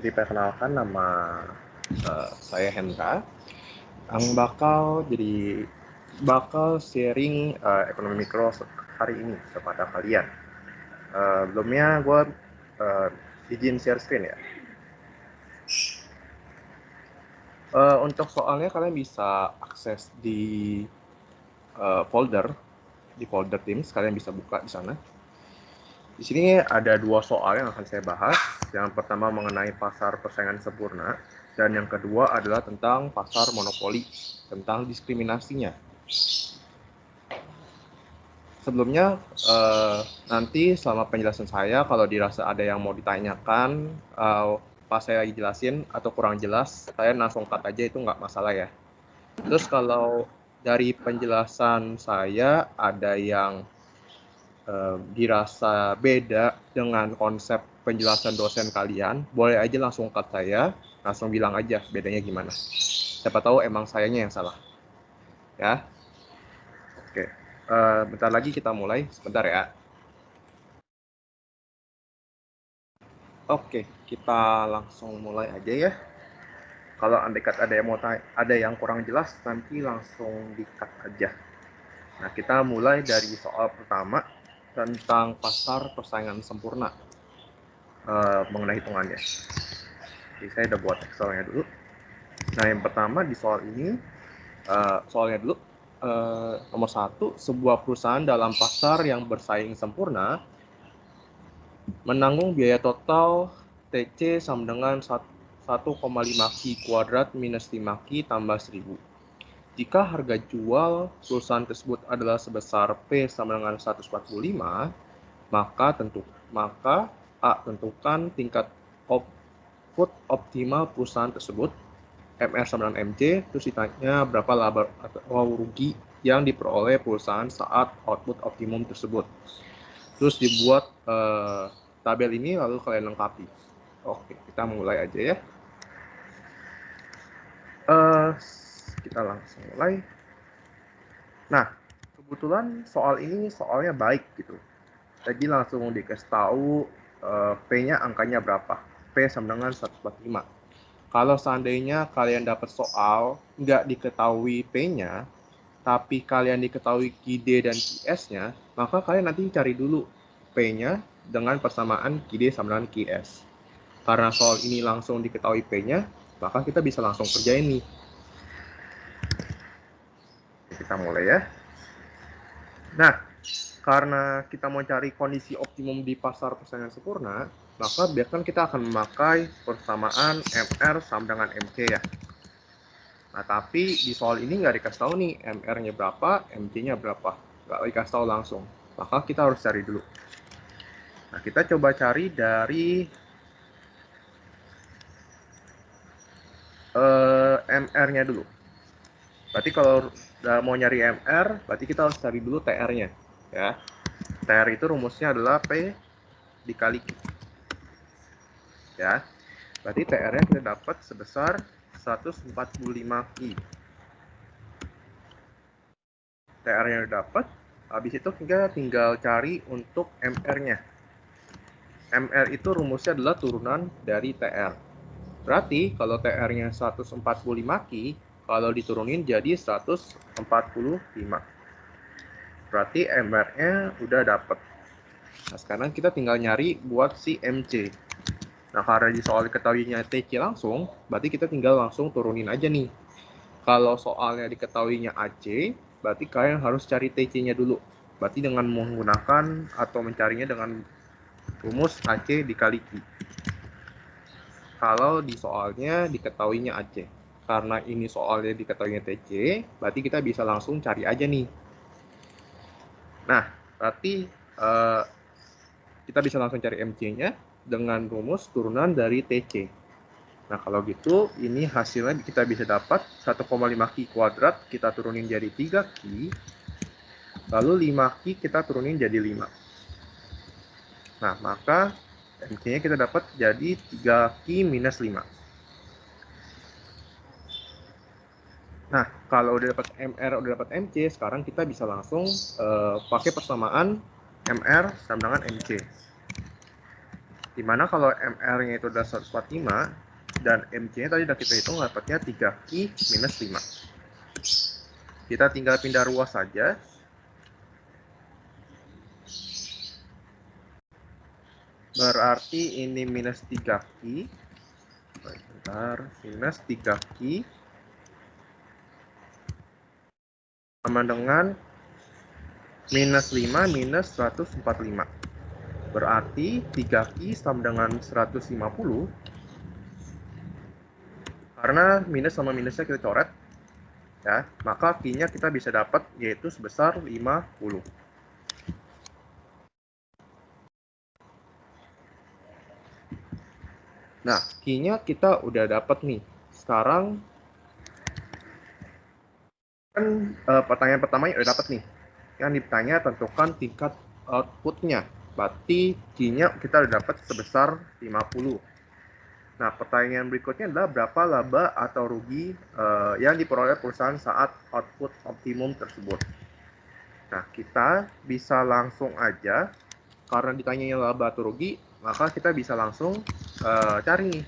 Jadi perkenalkan nama saya Hendra, yang bakal sharing ekonomi mikro hari ini kepada kalian. Sebelumnya gue izin share screen ya. Untuk soalnya kalian bisa akses di folder Teams, kalian bisa buka di sana. Di sini ada dua soal yang akan saya bahas. Yang pertama mengenai pasar persaingan sempurna, dan yang kedua adalah tentang pasar monopoli, tentang diskriminasinya. Sebelumnya, nanti selama penjelasan saya, kalau dirasa ada yang mau ditanyakan, pas saya jelasin atau kurang jelas, saya langsung cut aja, itu nggak masalah ya. Terus kalau dari penjelasan saya ada yang dirasa beda dengan konsep penjelasan dosen kalian, boleh aja langsung cut saya, langsung bilang aja bedanya gimana. Siapa tahu emang sayanya yang salah. Ya. Oke. Bentar lagi kita mulai, sebentar ya. Oke, kita langsung mulai aja ya. Kalau andai kata ada yang mau ada yang kurang jelas, nanti langsung di-cut aja. Nah, kita mulai dari soal pertama tentang pasar persaingan sempurna mengenai hitungannya. Jadi saya udah buat Excelnya dulu. Nah, yang pertama di soal ini, soalnya dulu, nomor 1, sebuah perusahaan dalam pasar yang bersaing sempurna menanggung biaya total TC sama dengan 1,5 Ki kuadrat minus 5 Ki tambah 1000. Jika harga jual perusahaan tersebut adalah sebesar P sama dengan 145, maka A, tentukan tingkat output optimal perusahaan tersebut, MR sama dengan MC, terus ditanya berapa laba atau rugi yang diperoleh perusahaan saat output optimum tersebut. Terus dibuat tabel ini lalu kalian lengkapi. Oke, kita mulai aja ya. Kita langsung mulai. Nah, kebetulan soal ini soalnya baik gitu. Jadi langsung dikasih tahu P-nya angkanya berapa. P sama dengan 145. Kalau seandainya kalian dapat soal nggak diketahui P-nya, tapi kalian diketahui QD dan QS-nya, maka kalian nanti cari dulu P-nya dengan persamaan QD sama dengan QS. Karena soal ini langsung diketahui P-nya, maka kita bisa langsung kerjain nih. Kita mulai ya. Nah, karena kita mau cari kondisi optimum di pasar persaingan sempurna, maka biarkan kita akan memakai persamaan MR sama dengan MC ya. Nah, tapi di soal ini nggak dikasih tahu nih MR-nya berapa, MC-nya berapa. Nggak dikasih tahu langsung. Maka kita harus cari dulu. Nah, kita coba cari dari MR-nya dulu. Berarti kalau mau nyari MR, berarti kita harus cari dulu TR-nya. Ya. TR itu rumusnya adalah P dikali Q. Ya. Berarti TR-nya kita dapat sebesar 145 Ki. TR-nya udah dapat, habis itu kita tinggal cari untuk MR-nya. MR itu rumusnya adalah turunan dari TR. Berarti kalau TR-nya 145 Ki, kalau diturunin jadi 145. Berarti MR-nya udah dapat. Nah, sekarang kita tinggal nyari buat si MC. Nah, karena di soal diketahuinya TC langsung, berarti kita tinggal langsung turunin aja nih. Kalau soalnya diketahuinya AC, berarti kalian harus cari TC-nya dulu. Berarti dengan menggunakan atau mencarinya dengan rumus AC dikali Q. Kalau di soalnya diketahuinya AC. Karena ini soalnya diketahuinya TC, berarti kita bisa langsung cari aja nih. Nah, berarti kita bisa langsung cari MC-nya dengan rumus turunan dari TC. Nah, kalau gitu, ini hasilnya kita bisa dapat 1,5 Ki kuadrat, kita turunin jadi 3 Ki, lalu 5 Ki kita turunin jadi 5. Nah, maka MC-nya kita dapat jadi 3 Ki minus 5. Nah, kalau udah dapat MR, udah dapat MC, sekarang kita bisa langsung pakai persamaan MR sama dengan MC. Dimana kalau MR-nya itu udah 145 dan MC-nya tadi udah kita hitung dapatnya 3Q minus 5. Kita tinggal pindah ruas saja. Berarti ini minus 3Q. Bentar, minus 3Q sama dengan minus 5 minus 145. Berarti 3Q sama dengan 150. Karena minus sama minusnya kita coret, ya, maka Q-nya kita bisa dapat yaitu sebesar 50. Nah, Q-nya kita udah dapat nih. Sekarang kan pertanyaan pertamanya udah dapat nih. Yang ditanya tentukan tingkat outputnya. Berarti Q-nya kita udah dapat sebesar 50. Nah, pertanyaan berikutnya adalah berapa laba atau rugi yang diperoleh perusahaan saat output optimum tersebut. Nah, kita bisa langsung aja, karena ditanyanya laba atau rugi, maka kita bisa langsung cari nih.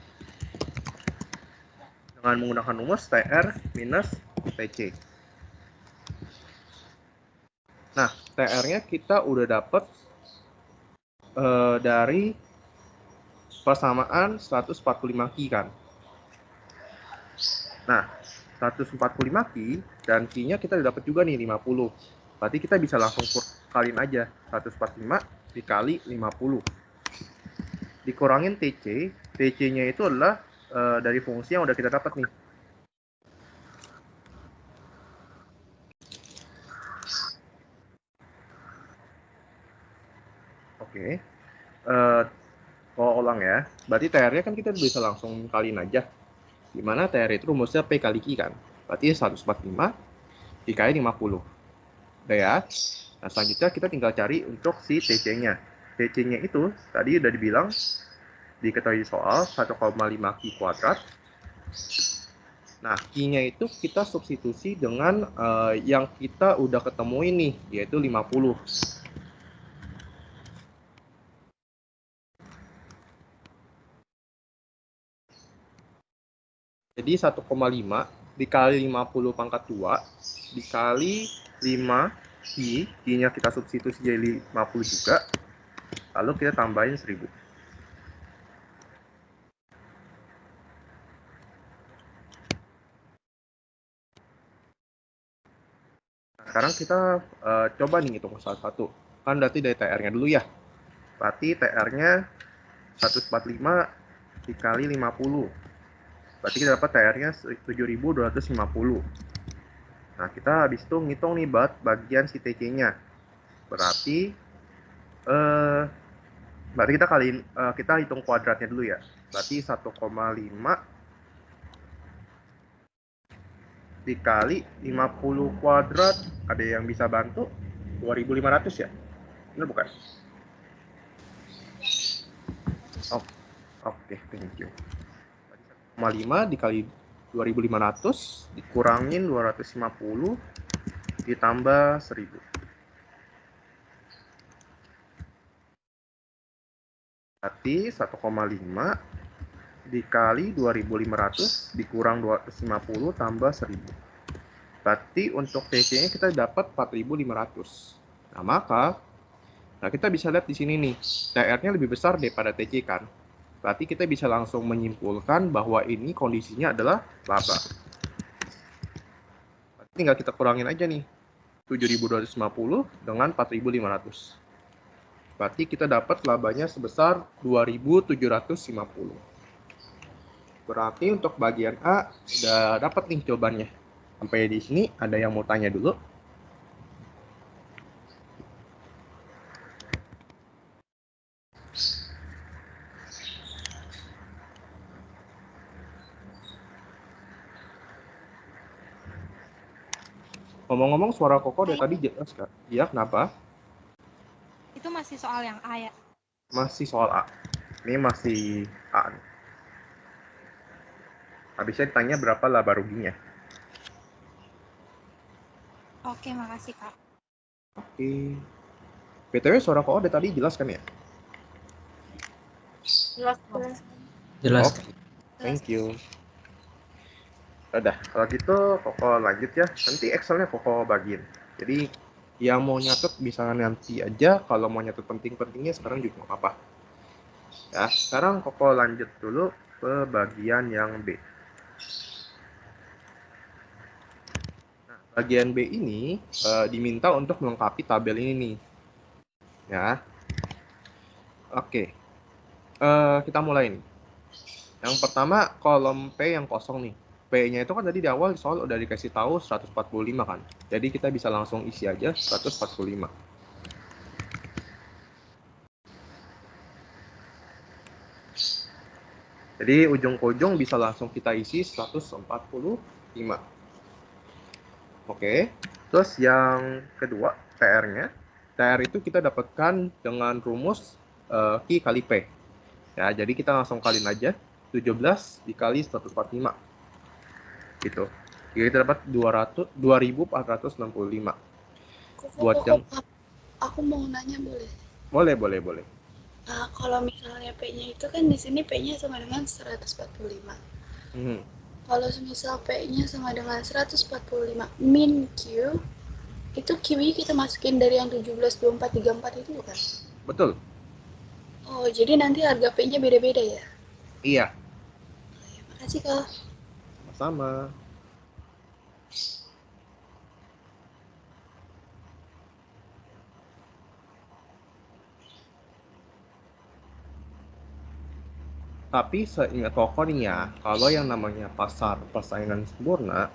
Dengan menggunakan rumus TR minus TC. Nah, TR-nya kita udah dapat dari persamaan 145Q kan. Nah, 145Q dan Q-nya kita udah dapat juga nih 50. Berarti kita bisa langsung kaliin aja 145 dikali 50. Dikurangin TC, TC-nya itu adalah dari fungsi yang udah kita dapat nih. Oke. Kalau ulang ya, berarti TR-nya kan kita bisa langsung kaliin aja. Dimana TR itu rumusnya P kali Q kan. Berarti 145 dikali 50. Udah ya. Nah, selanjutnya kita tinggal cari untuk si TC-nya. TC-nya itu tadi udah dibilang, diketahui soal 1,5Q kuadrat. Nah, Q-nya itu kita substitusi dengan yang kita udah ketemu ini, yaitu 50. Jadi 1,5 dikali 50 pangkat 2 dikali 5 Q, Q-nya kita substitusi jadi 50 juga, lalu kita tambahin 1000. Nah, sekarang kita coba nih hitung satu-satu. Kan berarti dari TR-nya dulu ya. Berarti TR-nya 145 dikali 50. Berarti kita dapat TR-nya 7250. Nah, kita habis itu ngitung nih bagian si TC-nya. Berarti kita hitung kuadratnya dulu ya. Berarti 1,5 dikali 50 kuadrat, ada yang bisa bantu? 2500 ya? Benar bukan? Oke, thank you. 1,5 dikali 2500 dikurangin 250 ditambah 1000. Berarti 1,5 dikali 2500 dikurang 250 tambah 1000. Berarti untuk TC-nya kita dapat 4500. Nah, kita bisa lihat di sini nih, TR-nya lebih besar daripada TC kan. Berarti kita bisa langsung menyimpulkan bahwa ini kondisinya adalah laba. Berarti tinggal kita kurangin aja nih, 7250 dengan 4500. Berarti kita dapat labanya sebesar 2750. Berarti untuk bagian A udah dapat nih jawabannya. Sampai di sini ada yang mau tanya dulu? Ngomong-ngomong, suara Koko dari tadi jelas Kak? Iya, kenapa? Itu masih soal yang A ya? Masih soal A. Ini masih A. Habisnya ditanya berapa laba ruginya. Oke, makasih Kak. Oke. BTW suara Koko dari tadi jelas kan ya? Jelas, Bang. Jelas. Oke, thank you. Udah, kalau gitu Koko lanjut ya. Nanti Excelnya Koko bagiin. Jadi yang mau nyatet bisa nanti aja. Kalau mau nyatet penting-pentingnya sekarang juga nggak apa-apa. Ya, sekarang Koko lanjut dulu ke bagian yang B. Nah, bagian B ini diminta untuk melengkapi tabel ini nih. Ya, oke. Kita mulai nih. Yang pertama kolom P yang kosong nih. P-nya itu kan tadi di awal soal udah dikasih tahu 145 kan. Jadi kita bisa langsung isi aja 145. Jadi ujung ke ujung bisa langsung kita isi 145. Oke. Terus yang kedua TR-nya. TR itu kita dapatkan dengan rumus Q kali P. Ya, jadi kita langsung kaliin aja 17 dikali 145. Gitu. Jadi kita dapat 2465. Buat yang aku mau nanya boleh? Boleh. Nah, kalau misalnya P-nya itu kan di sini P-nya sama dengan 145. Kalau misal P-nya sama dengan 145 min Q, itu Q-nya kita masukin dari yang 17, 24, 34 itu bukan? Betul. Oh, jadi nanti harga P-nya beda-beda ya? Iya. Makasih, Kak. Sama. Tapi seingat Koko nih ya, kalau yang namanya pasar persaingan sempurna,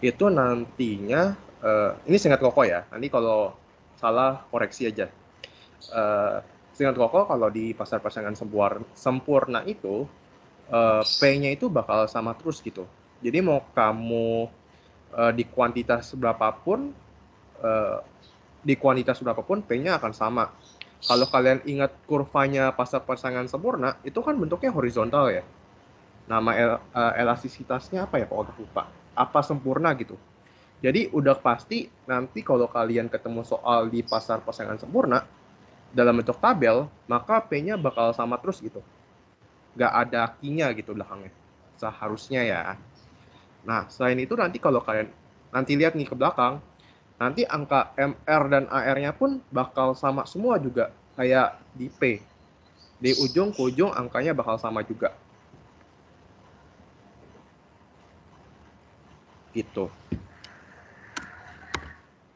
itu nantinya, ini seingat Koko ya, nanti kalau salah koreksi aja. Seingat Koko kalau di pasar persaingan sempurna itu, P-nya itu bakal sama terus gitu. Jadi mau kamu di kuantitas berapapun, P-nya akan sama. Kalau kalian ingat kurvanya pasar persaingan sempurna, itu kan bentuknya horizontal ya. Nama elastisitasnya apa ya, kok agak lupa. Apa sempurna gitu. Jadi udah pasti nanti kalau kalian ketemu soal di pasar persaingan sempurna, dalam bentuk tabel, maka P-nya bakal sama terus gitu. Nggak ada Q-nya gitu belakangnya. Seharusnya ya. Nah, selain itu nanti kalau kalian nanti lihat nih ke belakang, nanti angka MR dan AR-nya pun bakal sama semua juga, kayak di P. Di ujung ke ujung angkanya bakal sama juga. Gitu.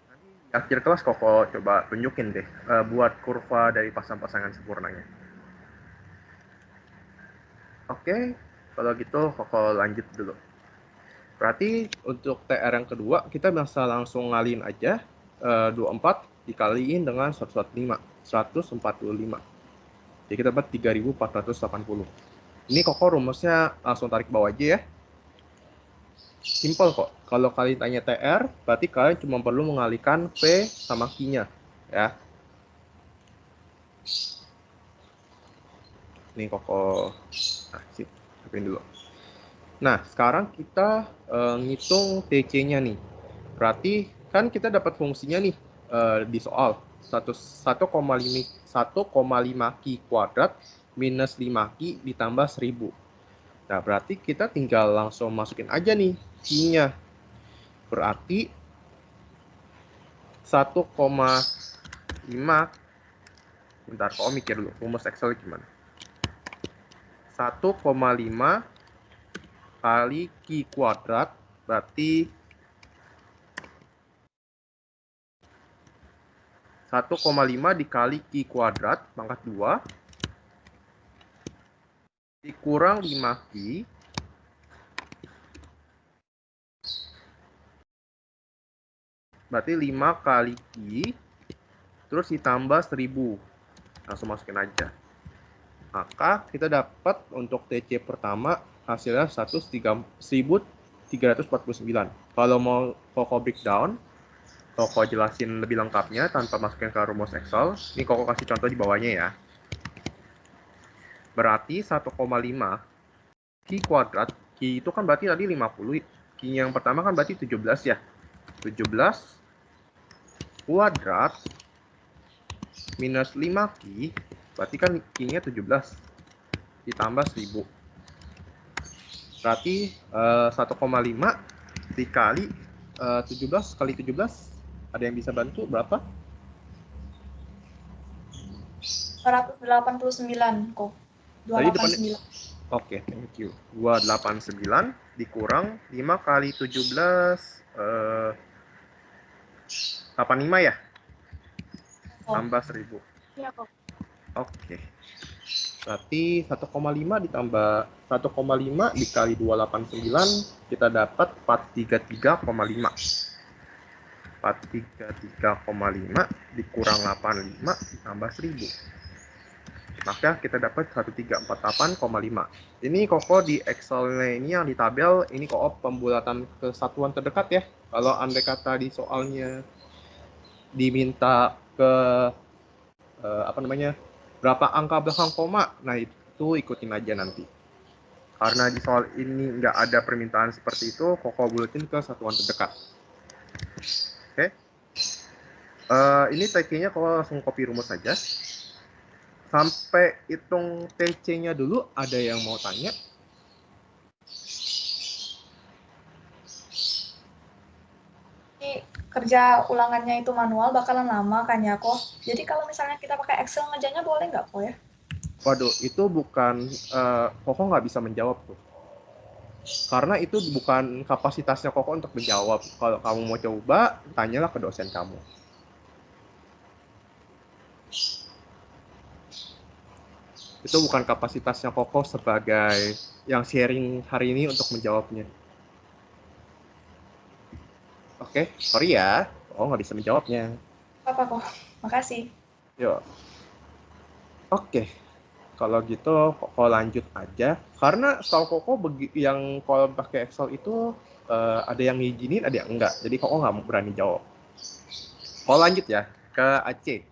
Nanti di akhir kelas Koko coba tunjukin deh buat kurva dari pasang-pasangan sempurnanya. Oke, kalau gitu Koko lanjut dulu. Berarti untuk TR yang kedua kita bisa langsung ngalin aja 24 dikaliin dengan 145. Jadi kita dapat 3480. Ini Koko rumusnya langsung tarik bawah aja ya. Simple kok. Kalau kalian tanya TR, berarti kalian cuma perlu mengalihkan P sama Q-nya ya. Ini Koko sip, dulu. Nah, sekarang kita ngitung TC-nya nih. Berarti kan kita dapat fungsinya nih di soal 1,5 Q kuadrat minus 5 Q ditambah 1000. Nah, berarti kita tinggal langsung masukin aja nih Q-nya. Berarti 1,5. Bentar, kok mikir dulu rumus Excel gimana. 1,5 kali Q kuadrat berarti 1,5 dikali Q kuadrat pangkat 2 dikurang 5 Q berarti 5 kali Q terus ditambah 1000. Langsung masukin aja. Maka kita dapat untuk TC pertama hasilnya 1349. Kalau mau Koko breakdown, Koko jelasin lebih lengkapnya tanpa masukin ke rumus Excel. Ini Koko kasih contoh di bawahnya ya. Berarti 1,5 Q kuadrat. Q itu kan berarti tadi 50. Q yang pertama kan berarti 17 ya. 17 kuadrat minus 5 Q berarti kan Q-nya 17. ditambah 1000. Berarti 1,5 dikali 17 kali 17. Ada yang bisa bantu berapa? 289 kok. Tadi depannya 289. Oke, thank you. 289 dikurang 5 kali 17 85 ya? Tambah 1000. Iya kok. Oke. Berarti 1,5 ditambah 1,5 dikali 289 kita dapat 433,5. 433,5 dikurang 85 ditambah 1000. Maka kita dapat 1348,5. Ini Koko di Excel-nya ini yang di tabel ini Koko pembulatan kesatuan terdekat ya. Kalau andai kata di soalnya diminta ke berapa angka belakang koma, nah itu ikutin aja nanti. Karena di soal ini nggak ada permintaan seperti itu, Koko buletin ke satuan terdekat. Oke. Ini TC-nya Koko langsung copy rumus saja. Sampai hitung TC-nya dulu, ada yang mau tanya? Ini kerja ulangannya itu manual bakalan lama kan ya kok. Jadi kalau misalnya kita pakai Excel ngerjainnya boleh nggak kok ya? Waduh, itu bukan, Koko nggak bisa menjawab tuh. Karena itu bukan kapasitasnya Koko untuk menjawab. Kalau kamu mau coba, tanyalah ke dosen kamu. Itu bukan kapasitasnya Koko sebagai yang sharing hari ini untuk menjawabnya. Oke, sorry ya. Koko nggak bisa menjawabnya. Apa kok? Makasih. Yuk. Oke. Kalau gitu Koko lanjut aja. Karena setahu Koko yang kalau pakai Excel itu ada yang ngizinin, ada yang enggak. Jadi Koko nggak berani jawab. Koko lanjut ya ke AC.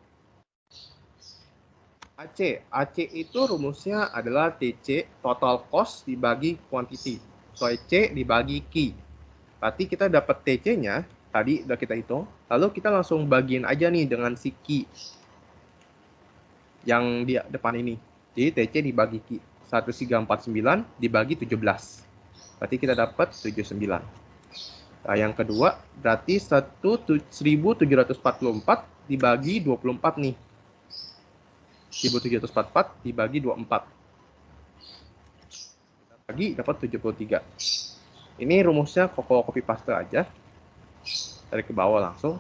AC itu rumusnya adalah TC, total cost dibagi quantity. TC dibagi Q. Berarti kita dapat TC-nya, tadi udah kita hitung. Lalu kita langsung bagiin aja nih dengan si Q. Yang di depan ini. Jadi TC dibagi Q. 1349 dibagi 17. Berarti kita dapat 79. Nah, yang kedua, berarti 1744 dibagi 24 nih. 1744 dibagi 24. Bagi dapat 73. Ini rumusnya Koko copy paste aja. Dari ke bawah langsung.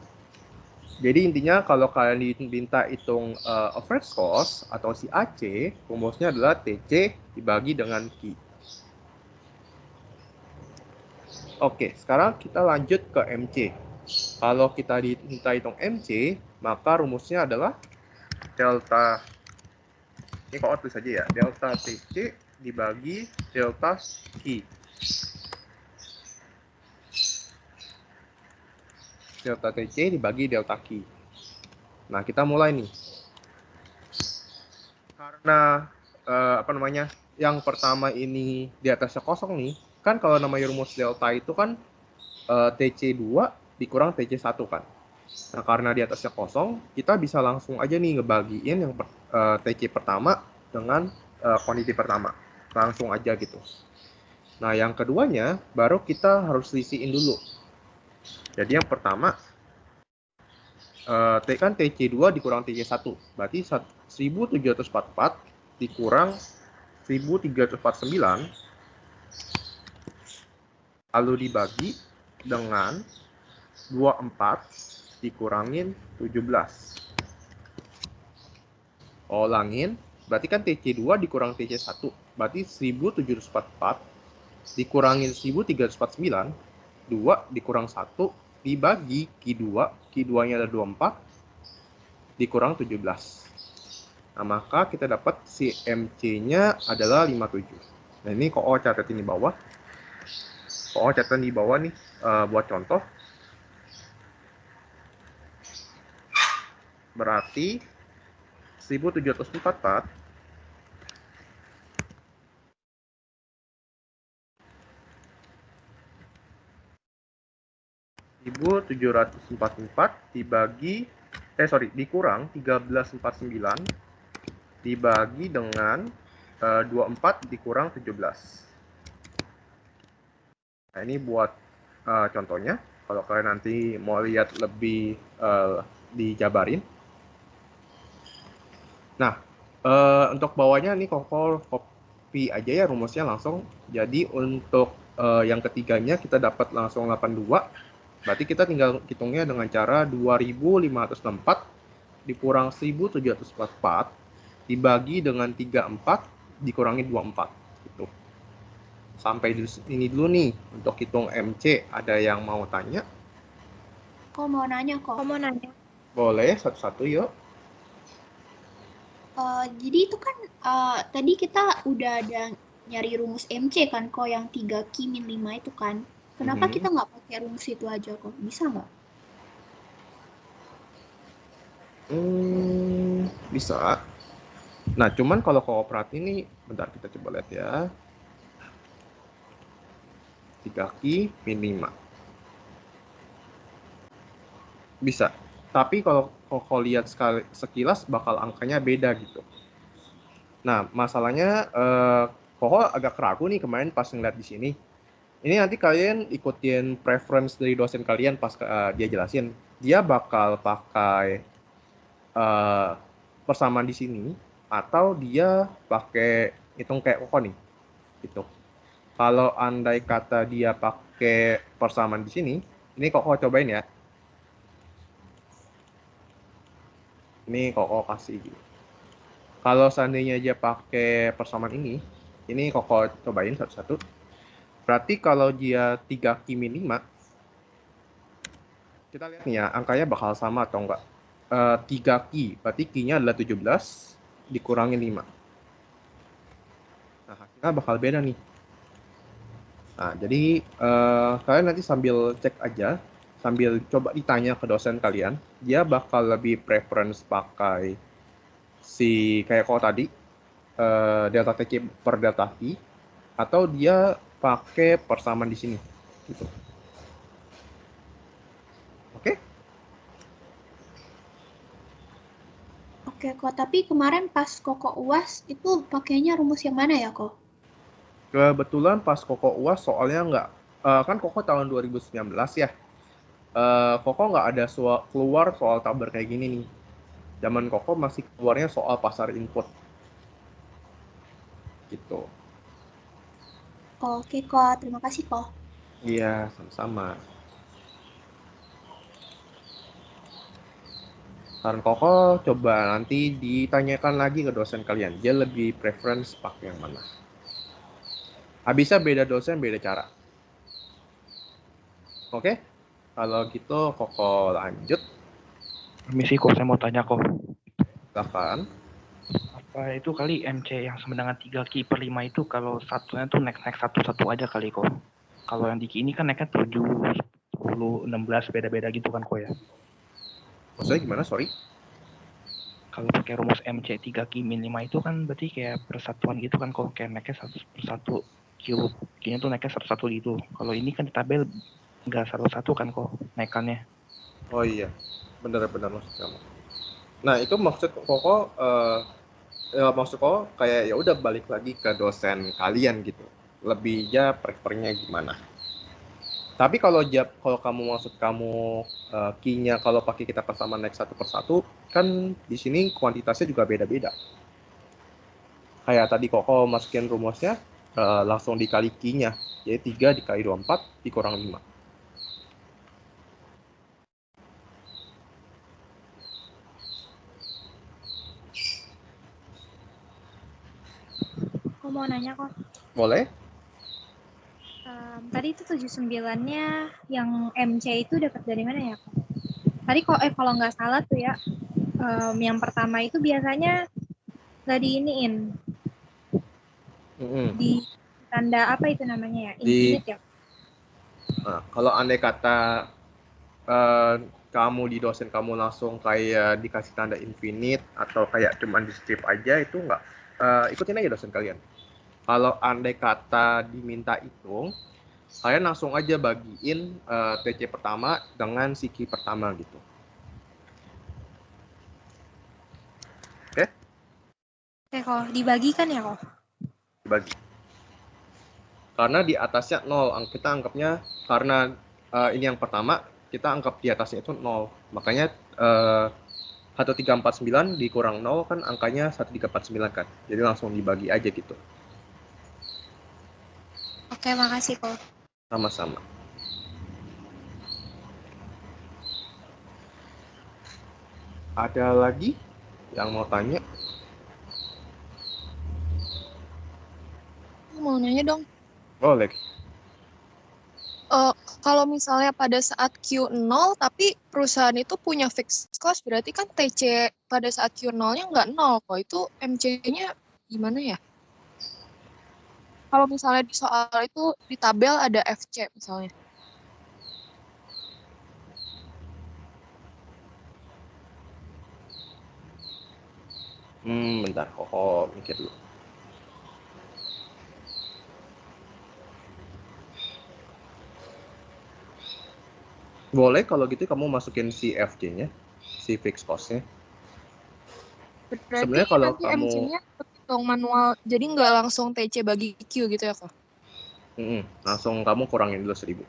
Jadi intinya kalau kalian diminta hitung average cost atau si AC, rumusnya adalah TC dibagi dengan Q. Oke, sekarang kita lanjut ke MC. Kalau kita diminta hitung MC, maka rumusnya adalah delta, ini kok tulis aja ya, delta TC dibagi delta Q. Delta TC dibagi delta Q. Nah, kita mulai nih. Karena yang pertama ini di atasnya kosong nih, kan kalau namanya rumus delta itu kan TC2 dikurang TC1 kan. Nah, karena di atasnya kosong, kita bisa langsung aja nih ngebagiin yang TC pertama dengan quantity pertama. Langsung aja gitu. Nah, yang keduanya baru kita harus lisiin dulu. Jadi yang pertama, kan TC2 dikurang TC1. Berarti 1744 dikurang 1349 lalu dibagi dengan 24 dikurangin 17. Ulangin, berarti kan TC2 dikurang TC1. Berarti 1744 dikurangin 1349, 2 dikurang 1 dibagi Q2, Q2-nya ada 24, dikurang 17. Nah, maka kita dapat si MC-nya adalah 57. Nah, ini Koko catat di bawah. Koko catat di bawah nih, buat contoh. Berarti 1744 dibagi dikurang 1349 dibagi dengan 24 dikurang 17. Nah, ini buat contohnya. Kalau kalian nanti mau lihat lebih dijabarin. Nah, untuk bawahnya nih Koko copy aja ya rumusnya langsung. Jadi untuk yang ketiganya kita dapat langsung 82. Berarti kita tinggal hitungnya dengan cara 2564 dikurang 1744 dibagi dengan 34 dikurangi 24 gitu. Sampai ini dulu nih untuk hitung MC. Ada yang mau tanya? Kok mau nanya kok? Aku mau nanya. Boleh satu-satu yuk. Jadi itu kan tadi kita udah ada nyari rumus MC kan kok yang 3Q min 5 itu kan. Kenapa kita nggak pakai rumus itu aja kok? Bisa nggak? Bisa. Nah, cuman kalau kooperatif ini, bentar kita coba lihat ya. 3Q min 5. Bisa. Tapi kalau kau lihat sekilas bakal angkanya beda gitu. Nah, masalahnya Koko agak ragu nih kemarin pas ngeliat di sini. Ini nanti kalian ikutin preference dari dosen kalian pas dia jelasin. Dia bakal pakai persamaan di sini atau dia pakai hitung kayak Koko nih. Gitu. Kalau andai kata dia pakai persamaan di sini, ini Koko cobain ya. Ini Koko kasih gitu. Kalau seandainya dia pakai persamaan ini Koko cobain satu-satu. Berarti kalau dia 3Q min 5, kita lihat nih ya, angkanya bakal sama atau enggak. 3Q, berarti Q-nya adalah 17, dikurangi 5. Nah, hasilnya bakal beda nih. Nah, jadi kalian nanti sambil cek aja, sambil coba ditanya ke dosen kalian, dia bakal lebih preference pakai si kayak kok tadi, delta TC per delta T, atau dia pakai persamaan di sini gitu. Oke? Oke kok, tapi kemarin pas Koko UAS itu pakainya rumus yang mana ya kok? Kebetulan pas Koko UAS soalnya nggak, kan Koko tahun 2019 ya, Koko nggak ada keluar soal tabel kayak gini nih. Zaman Koko masih keluarnya soal pasar input gitu. Oke kok, terima kasih kok. Iya, sama-sama. Saran Koko coba nanti ditanyakan lagi ke dosen kalian. Dia lebih preference pakai yang mana. Habisnya beda dosen, beda cara. Oke? Kalau gitu Koko lanjut. Permisi kok, saya mau tanya kok. Silakan. Apa itu kali MC yang sama dengan 3Q per 5 itu kalau satunya tuh naik satu-satu aja kali kok. Kalau yang di Q ini kan naiknya 7, 10, 16 beda-beda gitu kan kok ya. Maksudnya gimana? Sorry. Kalau pakai rumus MC 3Q min 5 itu kan berarti kayak persatuan gitu kan kok. Kayak naiknya satu persatu. Q-nya tuh naiknya satu-satu gitu. Kalau ini kan di tabel nggak satu-satu kan kok naikannya. Oh iya, benar-benar maksud kamu. Nah itu maksud Koko, maksud Koko kayak ya udah balik lagi ke dosen kalian gitu. Lebihnya prefernya gimana? Tapi kalau kamu maksud kamu key-nya kalau pakai kita persamaan naik satu persatu, kan di sini kuantitasnya juga beda-beda. Kayak tadi Koko masukin rumusnya langsung dikali key-nya, jadi 3 dikali 24 dikurang 5. Aku mau nanya kok. Boleh? Tadi itu 79-nya yang MC itu dapat dari mana ya kok? Tadi kalau nggak salah tuh ya, yang pertama itu biasanya nggak diiniin. Di tanda apa itu namanya ya? Infinite ya? Nah, kalau andai kata kamu di dosen kamu langsung kayak dikasih tanda infinite atau kayak cuman di strip aja itu nggak, ikutin aja dosen kalian. Kalau andai kata diminta hitung, kalian langsung aja bagiin TC pertama dengan siki pertama gitu. Oke? Oke kok, dibagikan ya kok? dibagi. Karena di atasnya 0, kita anggapnya, karena ini yang pertama, kita anggap di atasnya itu 0. Makanya 1349 dikurang 0 kan angkanya 1349 kan. Jadi langsung dibagi aja gitu. Oke, makasih kok. Sama-sama. Ada lagi yang mau tanya? Mau nanya dong, Boleh. kalau misalnya pada saat Q0 tapi perusahaan itu punya fixed cost, berarti kan TC pada saat Q0-nya nggak 0 kok. Itu MC-nya gimana ya? Kalau misalnya di soal itu di tabel ada FC misalnya. Bentar, kok mikir dulu. Boleh kalau gitu kamu masukin si FJ-nya, si fixed cost-nya. Berarti Sebenarnya kalau nanti kamu MC-nya hitung manual, jadi nggak langsung TC bagi Q gitu ya kok? langsung kamu kurangin dulu 1000.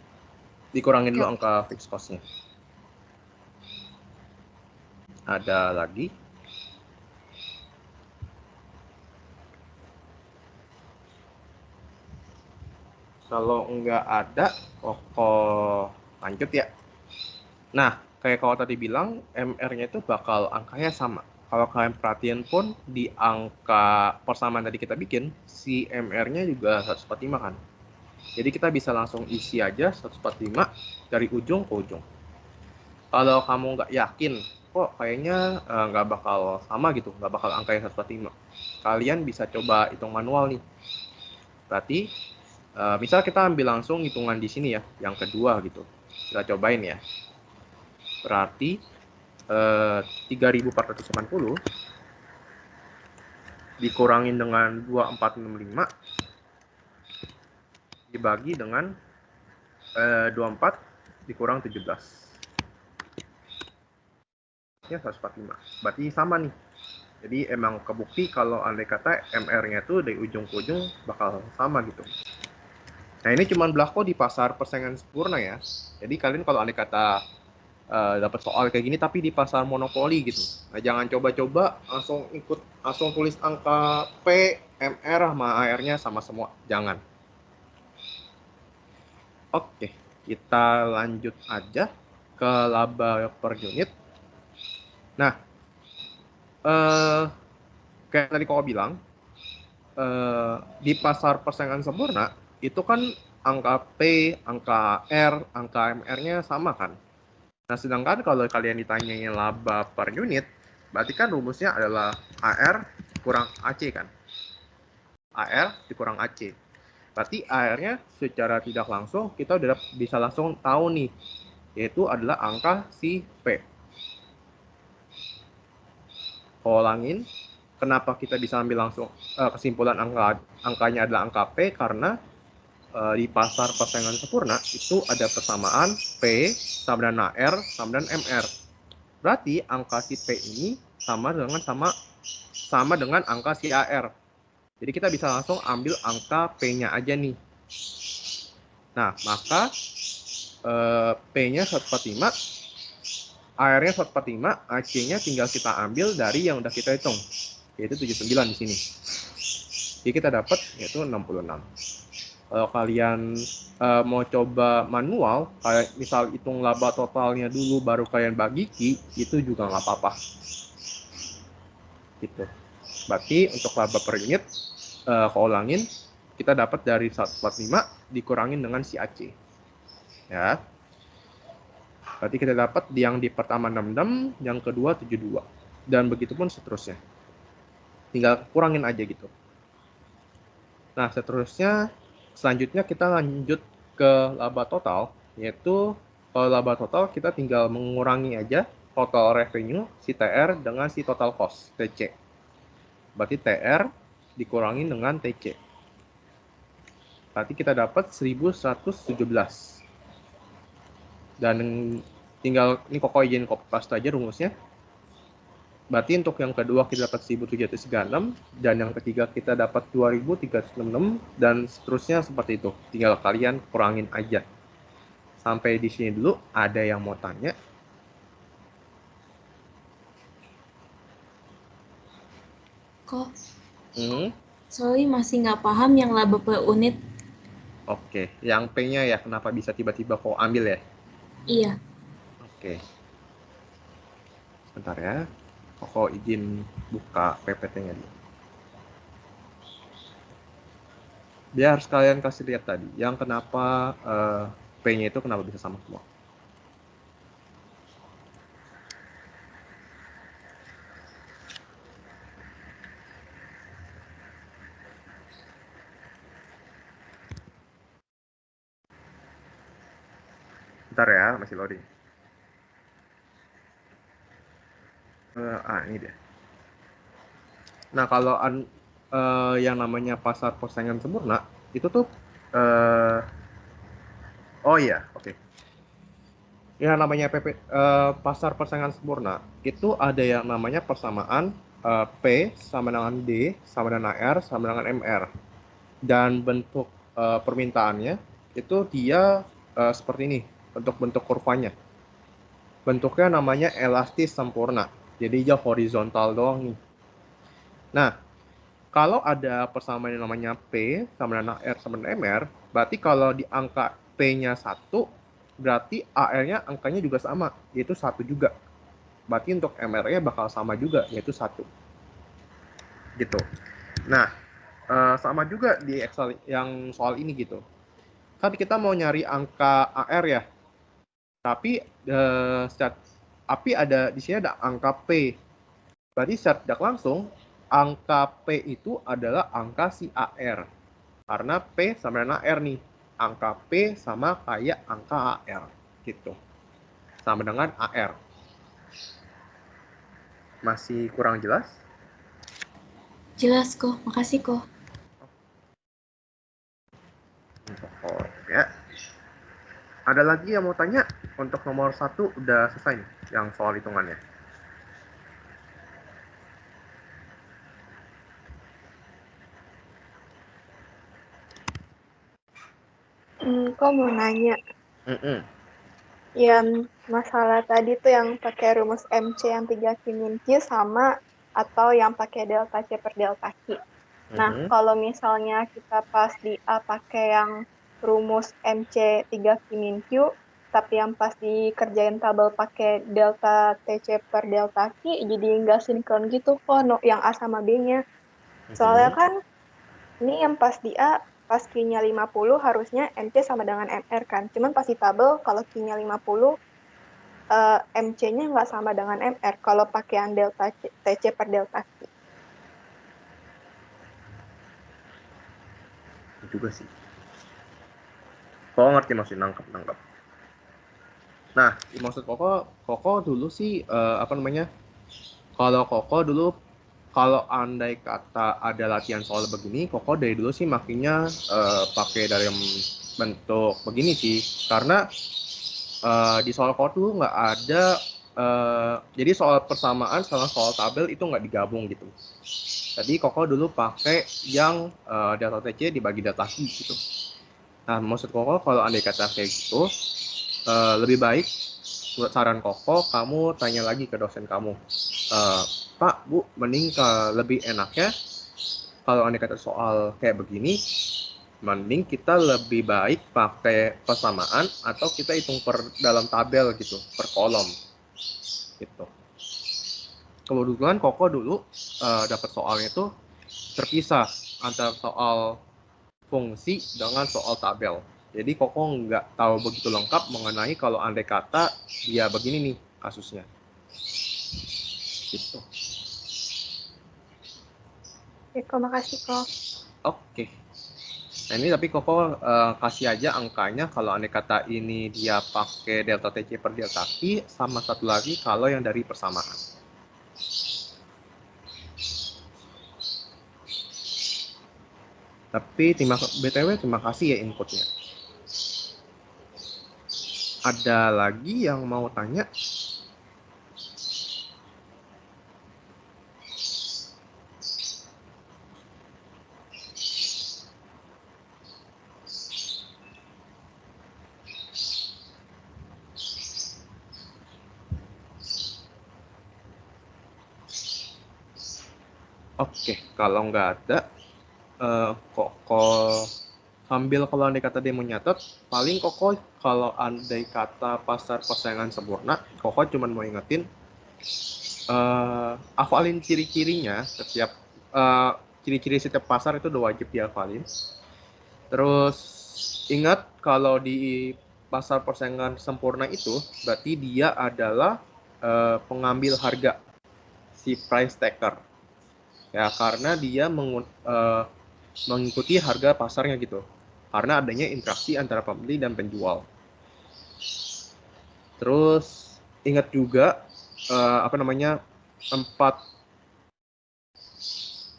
Dikurangin dulu Oke. angka fixed cost-nya. Ada lagi? Kalau nggak ada, kok lanjut ya. Nah, kayak kalau tadi bilang, MR-nya itu bakal angkanya sama. Kalau kalian perhatiin pun, di angka persamaan tadi kita bikin, si MR-nya juga 145 kan. Jadi kita bisa langsung isi aja 145 dari ujung ke ujung. Kalau kamu nggak yakin, kok kayaknya nggak bakal sama gitu, nggak bakal angkanya 145. Kalian bisa coba hitung manual nih. Berarti, misal kita ambil langsung hitungan di sini ya, yang kedua gitu. Kita cobain ya. Berarti 3480 dikurangin dengan 2465 dibagi dengan 24 dikurang 17. Ya 145. Berarti sama nih. Jadi emang kebukti kalau andai kata MR-nya tuh dari ujung ke ujung bakal sama gitu. Nah ini cuma berlaku di pasar persaingan sempurna ya. Jadi kalian kalau andai kata dapat soal kayak gini tapi di pasar monopoli gitu. Nah, jangan coba-coba langsung tulis angka P, MR sama AR-nya sama semua. Jangan. Oke, kita lanjut aja ke laba per unit. Nah, kayak tadi kau bilang, di pasar persaingan sempurna itu kan angka P, angka R, angka MR-nya sama kan. Nah, sedangkan kalau kalian ditanyain laba per unit, berarti kan rumusnya adalah AR kurang AC kan. AR dikurang AC. Berarti AR-nya secara tidak langsung kita udah bisa langsung tahu nih, yaitu adalah angka si P. Ulangin, kenapa kita bisa ambil langsung kesimpulan angkanya adalah angka P, karena di pasar persaingan sempurna itu ada persamaan P sama dengan AR sama dengan MR. Berarti angka si P ini sama dengan angka si AR. Jadi kita bisa langsung ambil angka P-nya aja nih. Nah, maka P-nya 145, AR-nya 145, AC-nya tinggal kita ambil dari yang udah kita hitung, yaitu 79 di sini. Jadi kita dapat yaitu 66. Kalau kalian mau coba manual, kayak misal hitung laba totalnya dulu baru kalian bagi Q, itu juga nggak apa-apa. Gitu. Berarti untuk laba per unit, kalau ulangin, kita dapat dari 145 dikurangin dengan si AC. Ya. Berarti kita dapat yang di pertama 66, yang kedua 72. Dan begitu pun seterusnya. Tinggal kurangin aja gitu. Nah, selanjutnya kita lanjut ke laba total, yaitu kalau laba total kita tinggal mengurangi aja total revenue si TR dengan si total cost TC. Berarti TR dikurangi dengan TC. Berarti kita dapat 1117. Dan tinggal ini koko izin copy paste aja rumusnya. Berarti untuk yang kedua kita dapat 1736 dan yang ketiga kita dapat 2366 dan seterusnya seperti itu. Tinggal kalian kurangin aja. Sampai di sini dulu. Ada yang mau tanya? Kok soalnya masih nggak paham yang laba per unit. Oke, yang P-nya ya kenapa bisa tiba-tiba kok ambil ya? Iya. Oke. Sebentar ya. Koko izin buka PPT-nya dulu. Biar sekalian kasih lihat tadi, yang kenapa P-nya itu kenapa bisa sama semua. Bentar ya, masih loading. Ini dia. Nah, kalau yang namanya pasar persaingan sempurna, itu tuh oh iya, oke. Yang namanya pasar persaingan sempurna, itu ada yang namanya persamaan P sama dengan D, sama dengan R, sama dengan MR. Dan bentuk permintaannya, itu dia seperti ini, untuk bentuk kurvanya. Bentuknya namanya elastis sempurna. Jadi dia horizontal doang nih. Nah, kalau ada persamaan yang namanya P sama dengan R sama dengan MR, berarti kalau di angka P-nya 1, berarti AR-nya angkanya juga sama, yaitu 1 juga. Berarti untuk MR-nya bakal sama juga, yaitu 1. Gitu. Nah, sama juga di Excel yang soal ini gitu. Kan kita mau nyari angka AR ya. Tapi ada di sini ada angka P. Berarti secara tidak langsung angka P itu adalah angka si AR. Karena P sama dengan AR nih. Angka P sama kayak angka AR gitu. Sama dengan AR. Masih kurang jelas? Jelas kok, makasih kok. Ya. Ada lagi yang mau tanya? Untuk nomor 1 udah selesai nih, yang soal hitungannya. Kok mau nanya? Yang masalah tadi tuh yang pakai rumus MC yang 3 Q min Q sama atau yang pakai delta C per delta Q. Nah, kalau misalnya kita pas di A pakai yang rumus MC 3 Q min Q, tapi yang pas dikerjain tabel pakai delta TC per delta Q, jadi nggak sinkron gitu kok yang A sama B-nya. Soalnya kan ini yang pas di A, pas Q-nya 50 harusnya MC sama dengan MR kan. Cuman pas di tabel kalau Q-nya 50, MC-nya nggak sama dengan MR kalau pakai yang delta TC per delta Q. Juga sih. Kok ngerti maksud nangkep. Nah, maksud Koko dulu sih kalau andai kata ada latihan soal begini, Koko dari dulu sih makinnya pakai dalam bentuk begini sih, karena di soal Koko tuh nggak ada, jadi soal persamaan sama soal tabel itu nggak digabung gitu. Jadi Koko dulu pakai yang data TC dibagi data Q gitu. Nah, maksud Koko kalau andai kata kayak gitu, lebih baik buat saran Koko, kamu tanya lagi ke dosen kamu. Pak, Bu, mending lebih enaknya kalau andai kata soal kayak begini, mending kita lebih baik pakai persamaan atau kita hitung dalam tabel gitu, per kolom gitu. Kebetulan Koko dulu dapat soalnya itu terpisah antara soal fungsi dengan soal tabel. Jadi Koko nggak tahu begitu lengkap mengenai kalau andai kata dia begini nih kasusnya. Gitu. Oke, kok makasih kok. Oke. Nah ini tapi Koko kasih aja angkanya kalau andai kata ini dia pakai delta TC per delta Q, sama satu lagi kalau yang dari persamaan. Tapi BTW terima kasih ya inputnya. Ada lagi yang mau tanya? Oke, kalau nggak ada, Koko sambil kalau andai kata dia mau nyatet, paling Koko kalau andai kata pasar persaingan sempurna, Koko cuma mau ingetin hafalin ciri-cirinya setiap ciri-ciri setiap pasar itu udah wajib dihafalin. Terus ingat kalau di pasar persaingan sempurna itu berarti dia adalah pengambil harga, si price taker. Ya, karena dia mengikuti harga pasarnya gitu. Karena adanya interaksi antara pembeli dan penjual. Terus ingat juga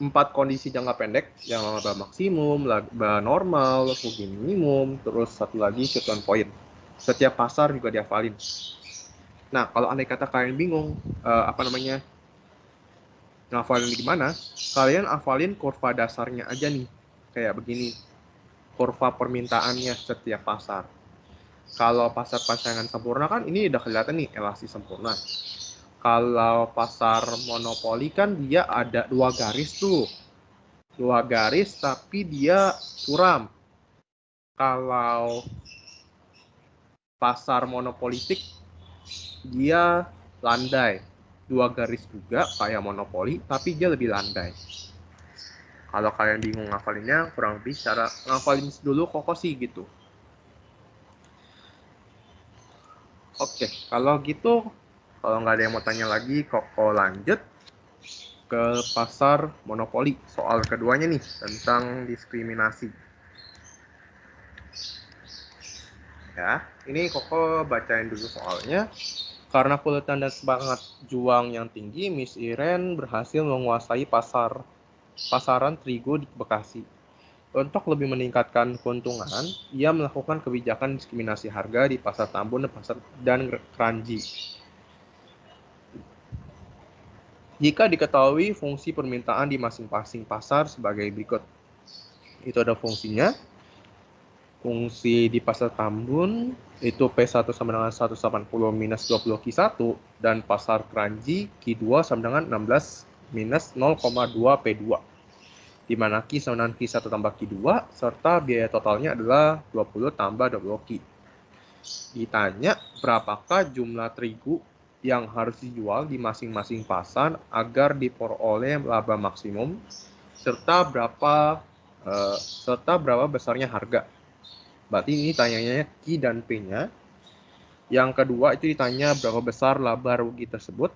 empat kondisi jangka pendek, yang laba maksimum, laba normal, rugi minimum, terus satu lagi shutdown point. Setiap pasar juga dihafalin. Nah, kalau andai kata kalian bingung ngafalin gimana, kalian hafalin kurva dasarnya aja nih, kayak begini, kurva permintaannya setiap pasar. Kalau pasar persaingan sempurna kan ini udah kelihatan nih, elastisi sempurna. Kalau pasar monopoli kan dia ada 2 garis tuh, 2 garis tapi dia suram. Kalau pasar monopolitik dia landai, 2 garis juga kayak monopoli, tapi dia lebih landai. Kalau kalian bingung ngafalinnya, kurang lebih cara ngafalin dulu Koko sih gitu. Oke, kalau gitu, kalau nggak ada yang mau tanya lagi, Koko lanjut ke pasar monopoli. Soal keduanya nih, tentang diskriminasi. Ya, ini Koko bacain dulu soalnya. Karena pulutan dan semangat juang yang tinggi, Miss Iren berhasil menguasai pasaran terigu di Bekasi. Untuk lebih meningkatkan keuntungan, ia melakukan kebijakan diskriminasi harga di Pasar Tambun dan Kranji. Jika diketahui fungsi permintaan di masing-masing pasar sebagai berikut. Itu ada fungsinya. Fungsi di Pasar Tambun itu P1 sama dengan 180 minus 20 Q1 dan pasar Kranji Q2 sama dengan 16 minus 0,2 P2. Di mana Q sama dengan Q1 tambah Q2 serta biaya totalnya adalah 20 tambah 20 Q. Ditanya berapakah jumlah terigu yang harus dijual di masing-masing pasar agar diperoleh laba maksimum serta berapa besarnya harga. Berarti ini tanyanya Q dan P-nya. Yang kedua itu ditanya berapa besar laba rugi tersebut.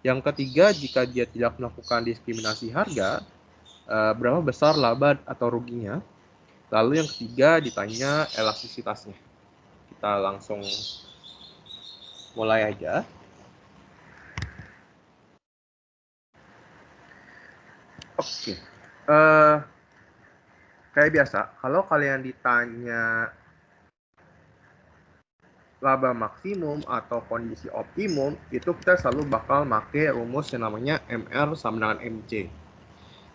Yang ketiga, jika dia tidak melakukan diskriminasi harga, berapa besar laba atau ruginya. Lalu yang ketiga ditanya elastisitasnya. Kita langsung mulai aja. Oke. Kayak biasa, kalau kalian ditanya laba maksimum atau kondisi optimum, itu kita selalu bakal pakai rumus yang namanya MR sama dengan MC.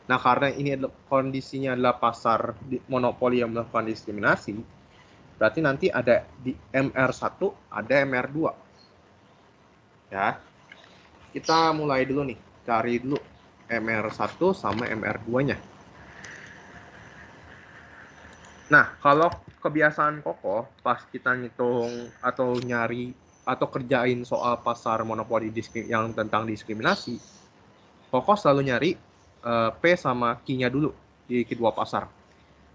Nah, karena ini adalah kondisinya adalah pasar monopoli yang melakukan diskriminasi, berarti nanti ada di MR1, ada MR2. Ya. Kita mulai dulu nih, cari dulu MR1 sama MR2-nya. Nah, kalau kebiasaan Koko pas kita ngitung atau nyari atau kerjain soal pasar monopoli yang tentang diskriminasi, Koko selalu nyari P sama Q-nya dulu di kedua pasar.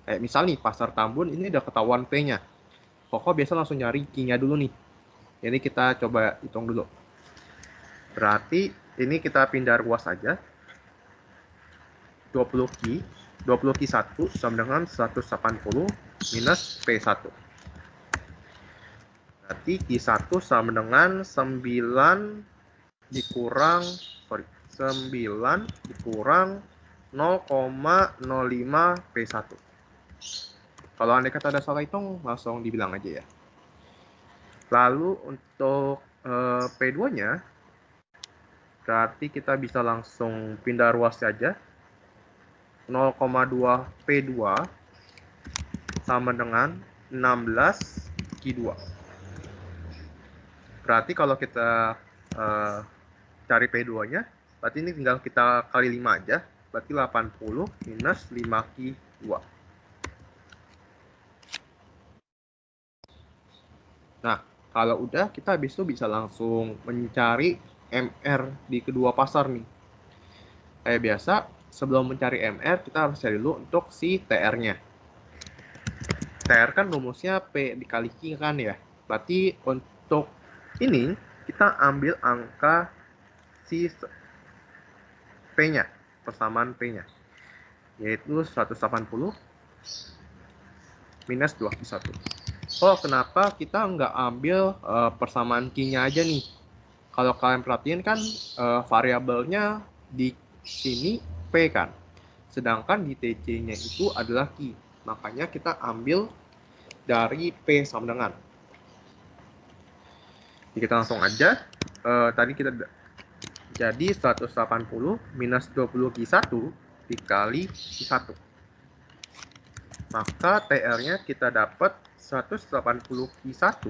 Kayak misal nih, pasar Tambun ini udah ketahuan P-nya. Koko biasa langsung nyari Q-nya dulu nih. Jadi kita coba hitung dulu. Berarti ini kita pindah ruas aja. 20 Q. 20 Q1 sama dengan 180 minus P1. Berarti Q1 sama dengan 9 dikurang 0,05 P1. Kalau andai kata ada salah hitung, langsung dibilang aja ya. Lalu untuk P2-nya, berarti kita bisa langsung pindah ruas saja. 0,2 P2 sama dengan 16 Q2. Berarti kalau kita cari P2-nya, berarti ini tinggal kita kali 5 aja. berarti 80 minus 5Q2. Nah, kalau udah, kita habis itu bisa langsung mencari MR di kedua pasar nih. Kayak biasa, sebelum mencari MR, kita harus cari dulu untuk si TR-nya. TR kan rumusnya P dikali Q kan ya. Berarti untuk ini, kita ambil angka si P-nya, persamaan P-nya. Yaitu 180 minus 2Q1. Oh, kenapa kita nggak ambil persamaan Q-nya aja nih? Kalau kalian perhatiin kan variabelnya di sini P kan. Sedangkan di TC-nya itu adalah Q. Makanya kita ambil dari P sama dengan. Jadi kita langsung aja. Tadi kita jadi 180 minus 20Q1 dikali Q1. Maka TR-nya kita dapat 180Q1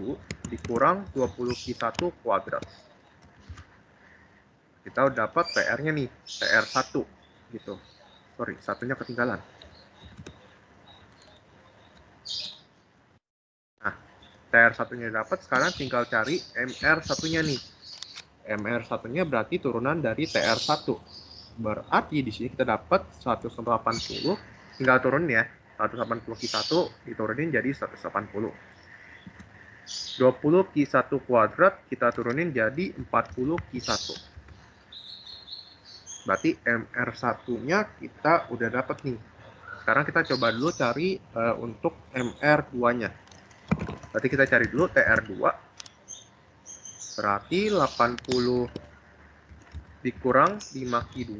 dikurang 20Q1 kuadrat. Kita udah dapat TR-nya nih, TR1 gitu. Sorry, satunya ketinggalan. Nah, TR1-nya dapat, sekarang tinggal cari MR1-nya nih. MR1-nya berarti turunan dari TR1. Berarti di sini kita dapat 180, tinggal turun ya. 180Q1 diturunin jadi 180. 20Q1 kuadrat kita turunin jadi 40Q1. Berarti MR1-nya kita udah dapat nih. Sekarang kita coba dulu cari untuk MR2-nya. Berarti kita cari dulu TR2. Berarti 80 dikurang 5Q2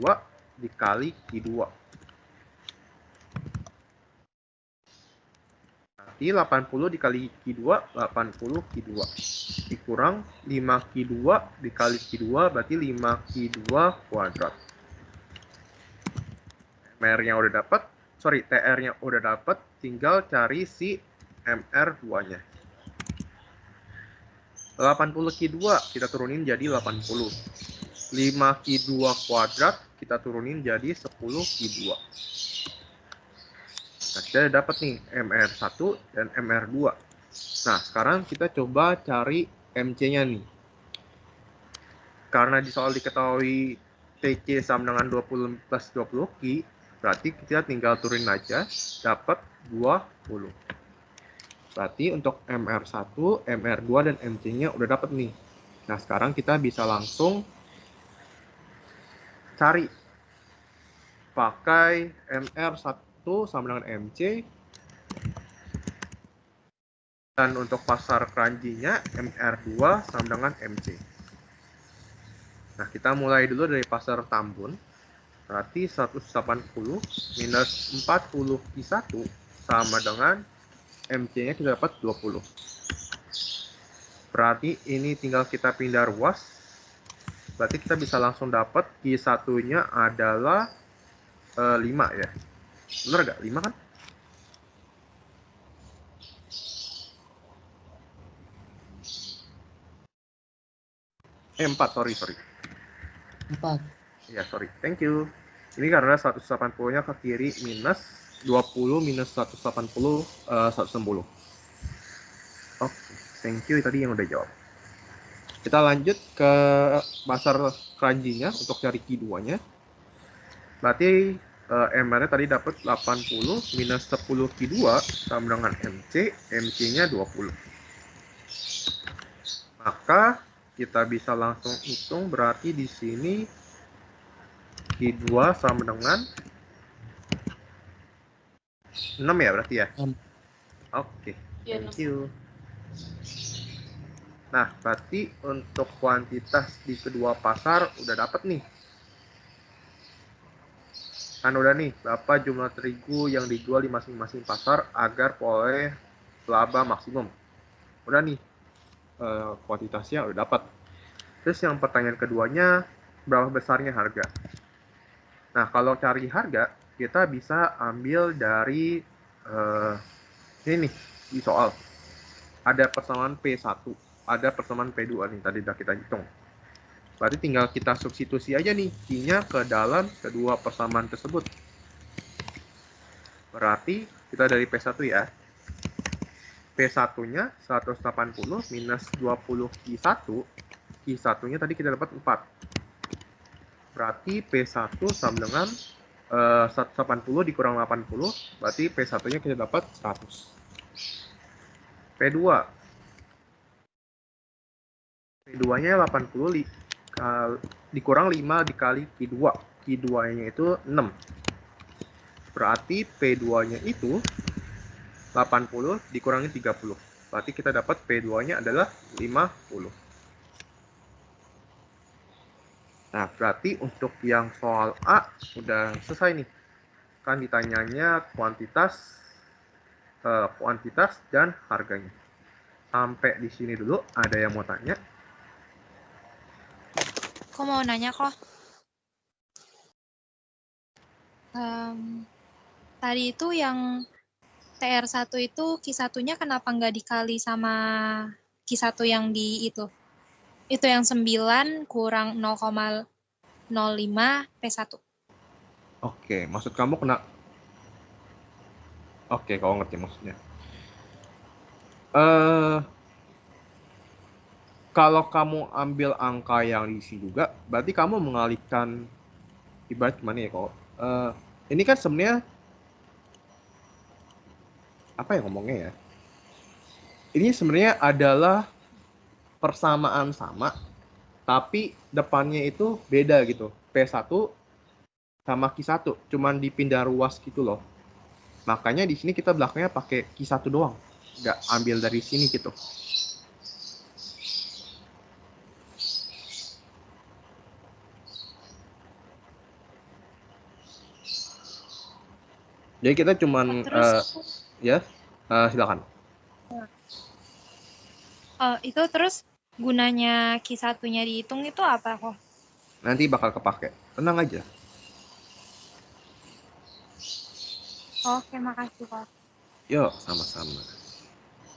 dikali Q2. Berarti 80 dikali Q2, 80Q2. Dikurang 5Q2 dikali Q2, berarti 5Q2 kuadrat. MR-nya udah dapat, TR-nya udah dapat, tinggal cari si MR2-nya. 80Q2 kita turunin jadi 80. 5Q2 kuadrat kita turunin jadi 10Q2. Nah, kita dapat nih MR1 dan MR2. Nah, sekarang kita coba cari MC-nya nih. Karena di soal diketahui TC sama dengan 20 plus 20Q, berarti kita tinggal turunin aja, dapat 20. Berarti untuk MR1, MR2, dan MC-nya udah dapat nih. Nah, sekarang kita bisa langsung cari. Pakai MR1 sama dengan MC. Dan untuk pasar keranjinya, MR2 sama dengan MC. Nah, kita mulai dulu dari pasar Tambun. Berarti 180 minus 40Q1 sama dengan MC-nya kita dapat 20. Berarti ini tinggal kita pindah ruas. Berarti kita bisa langsung dapat Q1-nya adalah 5 ya. Bener nggak? 5 kan? Empat, sorry. 4. Ya, sorry. Thank you. Ini karena 180-nya ke kiri minus 20 minus 180, 160. Oke, thank you. Tadi yang udah jawab. Kita lanjut ke pasar keranjinya untuk cari Q2-nya. Berarti MR-nya tadi dapat 80 minus 10 Q2 sama dengan MC. MC-nya 20. Maka kita bisa langsung hitung, berarti di sini Q2 sama dengan 6 ya berarti ya? Oke, thank you. Nah, berarti untuk kuantitas di kedua pasar udah dapat nih. Kan udah nih, berapa jumlah terigu yang dijual di masing-masing pasar agar boleh laba maksimum. Udah nih, kuantitasnya udah dapat. Terus yang pertanyaan keduanya, berapa besarnya harga? Nah, kalau cari harga, kita bisa ambil dari ini nih, di soal. Ada persamaan P1, ada persamaan P2 nih, tadi udah kita hitung. Berarti tinggal kita substitusi aja nih Q-nya ke dalam kedua persamaan tersebut. Berarti kita dari P1 ya. P1-nya 180 minus 20 Q1. Q1-nya tadi kita dapat 4. Berarti P1 sama dengan 180 dikurang 80, berarti P1-nya kita dapat 100. P2. P2-nya 80 dikurang 5 dikali Q2. Q2-nya itu 6. Berarti P2-nya itu 80 dikurangi 30. Berarti kita dapat P2-nya adalah 50. Nah, berarti untuk yang soal A udah selesai nih. Kan ditanyanya kuantitas dan harganya. Sampai di sini dulu, ada yang mau tanya? Aku mau nanya kok. Tadi itu yang TR1 itu Q1-nya kenapa nggak dikali sama Q1 yang di itu? Itu yang 9 kurang 0,05 P1. Oke, maksud kamu kena... Oke, kau ngerti maksudnya. Kalau kamu ambil angka yang diisi juga, berarti kamu mengalihkan ibarat gimana ya kok? Ini kan sebenarnya apa ya ngomongnya ya? Ini sebenarnya adalah persamaan sama, tapi depannya itu beda gitu. P1 sama Q1, cuman dipindah ruas gitu loh. Makanya di sini kita belakangnya pakai Q1 doang, nggak ambil dari sini gitu. Jadi kita cuman silakan. Itu terus gunanya Q1-nya dihitung itu apa kok? Nanti bakal kepake. Tenang aja. Oke, makasih kok. Yuk, sama-sama.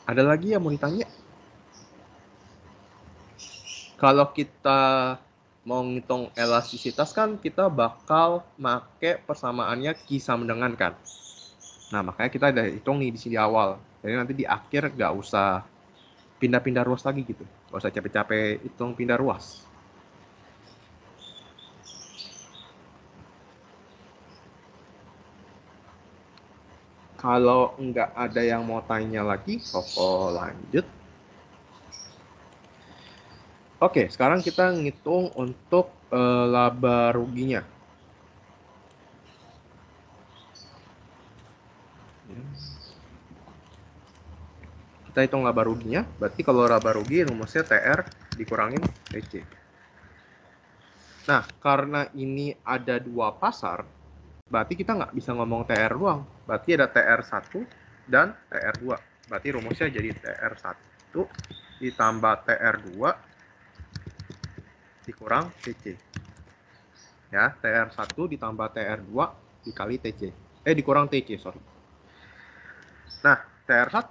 Ada lagi yang mau ditanya? Kalau kita mau ngitung elastisitas kan kita bakal make persamaannya Q sama dengan kan. Nah, makanya kita udah hitung nih di sini awal. Jadi nanti di akhir nggak usah pindah-pindah ruas lagi gitu. Nggak usah capek-capek hitung pindah ruas. Kalau nggak ada yang mau tanya lagi, Koko lanjut. Oke, sekarang kita ngitung untuk laba ruginya. Kita hitung laba ruginya, berarti kalau laba rugi rumusnya TR dikurangin TC. Nah, karena ini ada dua pasar, berarti kita nggak bisa ngomong TR doang. Berarti ada TR1 dan TR2. Berarti rumusnya jadi TR1 ditambah TR2 dikurang TC. Ya, TR1 ditambah TR2 dikali TC. Dikurang TC, sorry. Nah, TR1,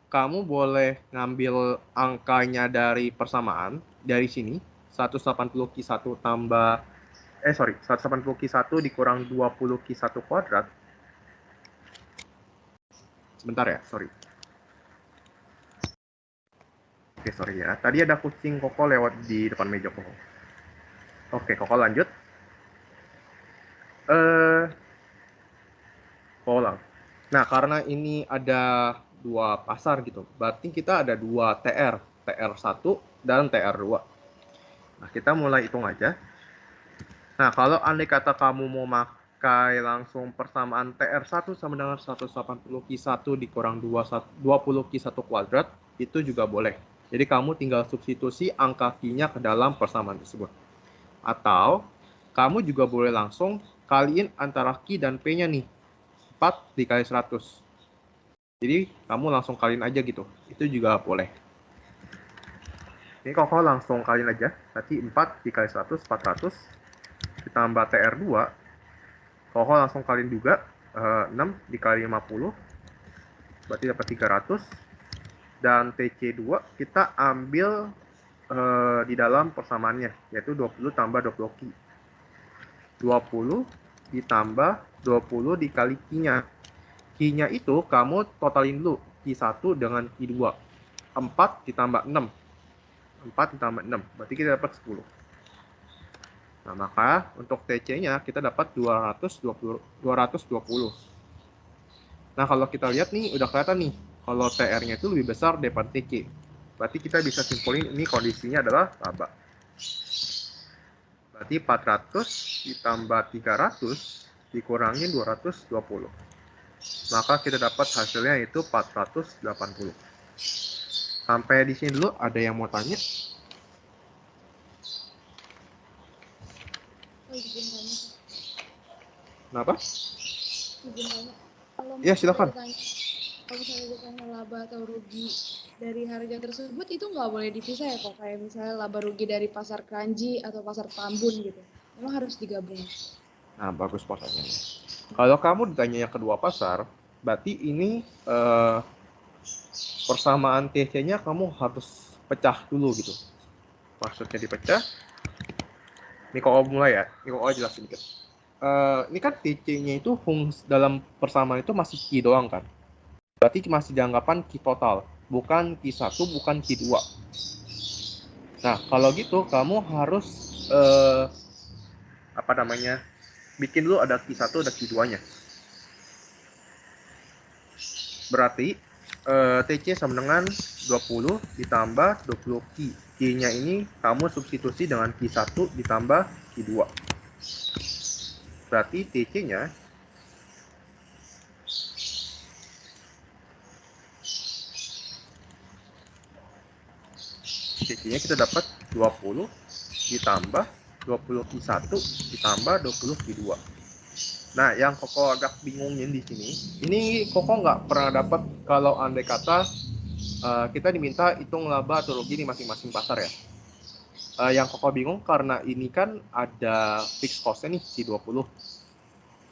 kamu boleh ngambil angkanya dari persamaan, dari sini, 180 Q1 tambah, 180 Q1 dikurang 20 Q1 kuadrat. Sebentar ya, sorry. Oke, sorry ya. Tadi ada kucing Koko lewat di depan meja Koko. Oke, Koko lanjut. Ulang. Nah, karena ini ada dua pasar gitu, berarti kita ada dua TR, TR1 dan TR2. Nah, kita mulai hitung aja. Nah, kalau andai kata kamu mau pakai langsung persamaan TR1 sama dengan 180 Q1 dikurang 20 Q1 kuadrat, itu juga boleh. Jadi kamu tinggal substitusi angka Q-nya ke dalam persamaan tersebut. Atau, kamu juga boleh langsung kaliin antara Q dan P-nya nih. 4 dikali 100. Jadi, kamu langsung kaliin aja gitu. Itu juga boleh. Ini Koko langsung kaliin aja. Berarti 4 dikali 100, 400. Ditambah TR2. Koko langsung kaliin juga. 6 dikali 50. Berarti dapat 300. Dan TC2 kita ambil di dalam persamaannya, yaitu 20 tambah 20 Q. 20 ditambah 20 dikali Q-nya. Q-nya itu kamu totalin dulu, Q1 dengan Q2. 4 ditambah 6. 4 ditambah 6, berarti kita dapat 10. Nah, maka untuk TC-nya kita dapat 220. Nah, kalau kita lihat nih, udah kelihatan nih, kalau TR-nya itu lebih besar daripada TC. Berarti kita bisa simpulin ini kondisinya adalah laba. Berarti 400 ditambah 300 dikurangi 220. Maka kita dapat hasilnya itu 480. Sampai di sini dulu, ada yang mau tanya? Kenapa? Ya, silakan. Kalau misalnya ditanya laba atau rugi dari harga tersebut, itu nggak boleh dipisah ya kok? Kayak misalnya laba rugi dari pasar Kranji atau pasar Tambun gitu. Memang harus digabung. Nah, bagus pertanyaannya. Kalau kamu ditanya kedua pasar, berarti ini persamaan TC-nya kamu harus pecah dulu gitu. Maksudnya dipecah. Ini kok mulai ya. Ini kok jelasin dikit. Ini kan TC-nya itu fungsi dalam persamaan itu masih Q doang kan. Berarti masih dianggapan Q total, bukan Q1, bukan Q2. Nah, kalau gitu kamu harus bikin dulu ada Q1, ada Q2-nya. Berarti TC sama dengan 20 ditambah 20 Q. Q-nya ini kamu substitusi dengan Q1 ditambah Q2. Berarti TC-nya kita dapat 20 ditambah 20 Q1 ditambah 20 Q2. Nah, yang Koko agak bingungin di sini, ini Koko nggak pernah dapat kalau andai kata kita diminta hitung laba atau rugi di masing-masing pasar ya. Yang Koko bingung karena ini kan ada fixed cost-nya nih, Q20.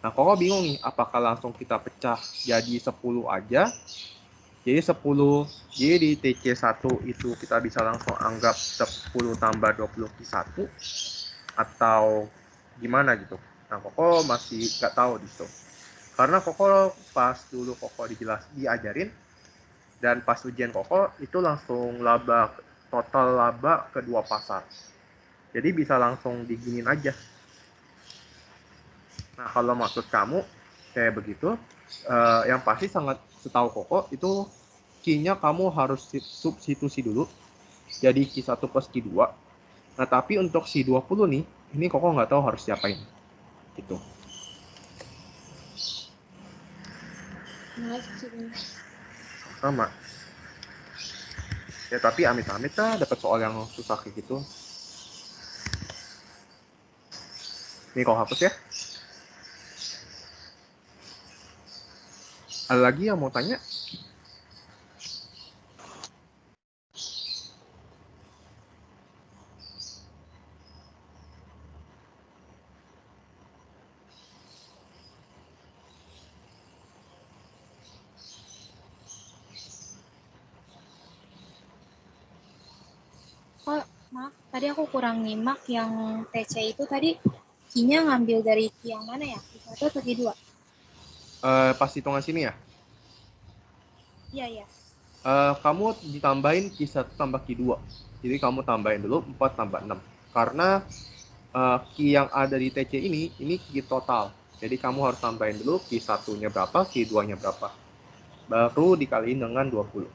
Nah, Koko bingung nih, apakah langsung kita pecah jadi 10 aja? Jadi 10, jadi di TC1 itu kita bisa langsung anggap 10 tambah 20 Q1 atau gimana gitu. Nah, Koko masih nggak tahu di situ. Karena Koko pas dulu Koko diajarin dan pas ujian Koko itu langsung total laba kedua pasar. Jadi bisa langsung diginin aja. Nah, kalau maksud kamu kayak begitu, yang pasti sangat setahu Koko itu Q-nya kamu harus substitusi dulu. Jadi Q1 plus Q2. Nah, tapi untuk si 20 nih, ini Koko nggak tahu harus siapain. Gitu. Sama. Ya, tapi amit-amit lah dapat soal yang susah kayak gitu. Ini kau hapus ya. Ada lagi yang mau tanya? Oh, maaf, tadi aku kurang nyimak yang TC itu tadi Q-nya ngambil dari Q yang mana ya? Q1 atau Q2? Pas hitungan sini ya? Iya, iya. Kamu ditambahin Q1 tambah Q2. Jadi kamu tambahin dulu 4 tambah 6. Karena Q yang ada di TC ini Q total. Jadi kamu harus tambahin dulu Q1-nya berapa, Q2-nya berapa. Baru dikaliin dengan 20.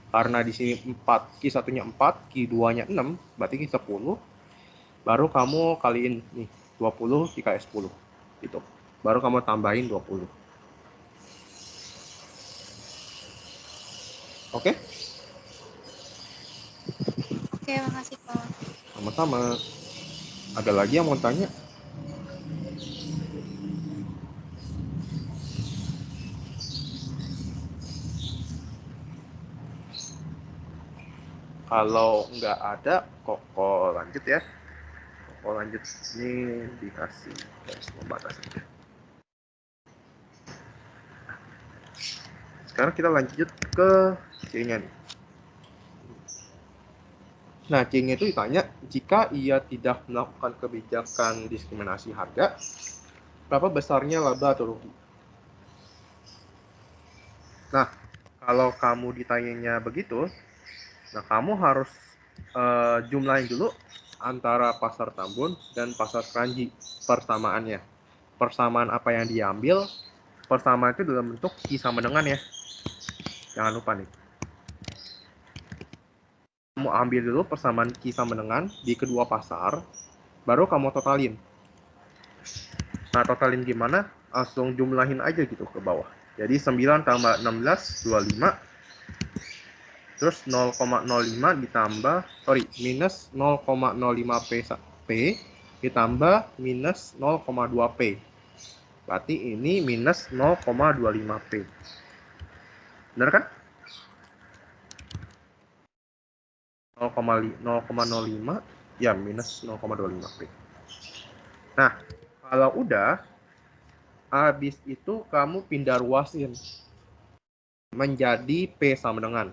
Karena di sini 4, Q1-nya 4, Q2-nya 6, berarti Q 10. Baru kamu kaliin nih 20 dikali 10. Gitu. Baru kamu tambahin 20. Oke? Oke, makasih Pak. Sama-sama. Ada lagi yang mau tanya? Kalau nggak ada, Koko lanjut ya. Koko lanjut. Ini dikasih garis pembatas aja. Sekarang kita lanjut ke C-nya nih. Nah, C-nya itu ditanya, jika ia tidak melakukan kebijakan diskriminasi harga, berapa besarnya laba atau rugi? Nah, kalau kamu ditanyanya begitu, nah kamu harus jumlahin dulu antara pasar Tambun dan pasar Kranji persamaannya. Persamaan apa yang diambil? Persamaan itu dalam bentuk I sama dengan ya. Jangan lupa nih. Kamu ambil dulu persamaan Q sama dengan di kedua pasar, baru kamu totalin. Nah, totalin gimana? Langsung jumlahin aja gitu ke bawah. Jadi 9 tambah 16, 25. Terus 0,05 ditambah, minus 0,05 P ditambah minus 0,2 P. Berarti ini minus 0,25 P. Benar kan? 0,05 ya minus 0,25 P. Nah, kalau udah habis itu kamu pindah ruasin menjadi P sama dengan,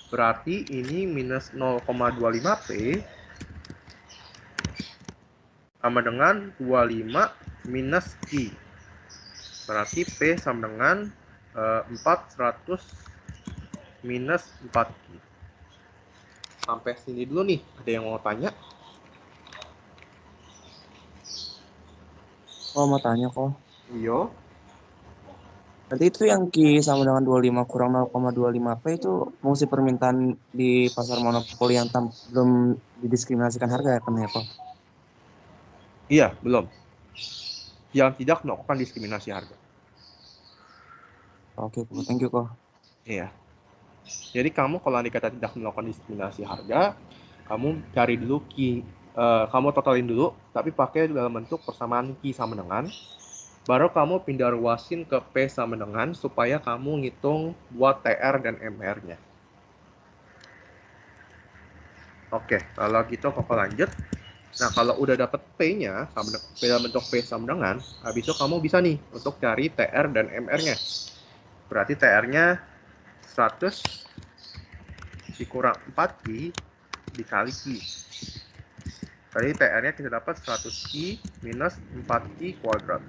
berarti ini minus 0,25 P sama dengan 25 minus Q, berarti P sama dengan 400 minus 4Q. Sampai sini dulu nih, ada yang mau tanya? Oh, mau tanya kok. Iya. Berarti itu yang Q sama dengan 25 kurang 0,25 P itu fungsi permintaan di pasar monopoli yang belum didiskriminasikan harga ya kan ya kok? Iya, belum. Yang tidak melakukan diskriminasi harga. Oke, thank you kok. Iya. Jadi kamu kalau dikata tidak melakukan diskriminasi harga, kamu cari dulu Q, kamu totalin dulu, tapi pakai dalam bentuk persamaan Q sama dengan, baru kamu pindah ruasin ke P sama dengan, supaya kamu ngitung buat TR dan MR-nya. Oke, kalau gitu Koko lanjut. Nah, kalau udah dapet P-nya, dalam bentuk P sama dengan, habis itu kamu bisa nih untuk cari TR dan MR-nya. Berarti TR-nya 100 dikurang 4Q dikali Q. Tadi TR-nya kita dapat 100Q minus 4Q kuadrat.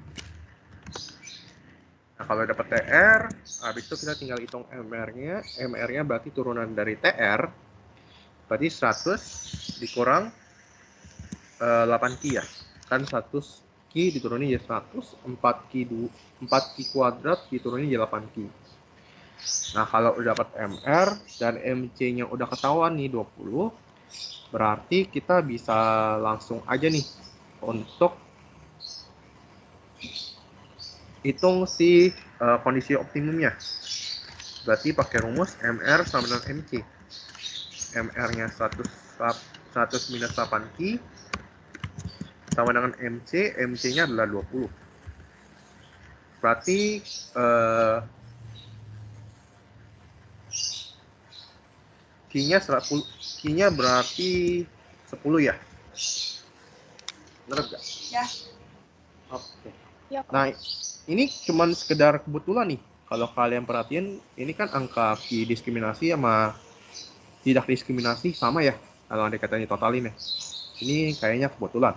Nah, kalau dapat TR, habis itu kita tinggal hitung MR-nya. MR-nya berarti turunan dari TR. Berarti 100 dikurang 8Q ya. Kan 100Q diturunin jadi 100, 4Q kuadrat diturunin jadi 8Q. Nah, kalau udah dapat MR dan MC-nya udah ketahuan nih 20, berarti kita bisa langsung aja nih untuk hitung si kondisi optimumnya. Berarti pakai rumus MR sama dengan MC. MR-nya 100 minus 8Q sama dengan MC. MC-nya adalah 20. Berarti Q-nya berarti 10 ya? Benar nggak? Ya. Oke. Ya, nah, ini cuman sekedar kebetulan nih. Kalau kalian perhatiin, ini kan angka Q diskriminasi sama tidak diskriminasi sama ya. Kalau andai kata ini totalin ya. Ini kayaknya kebetulan.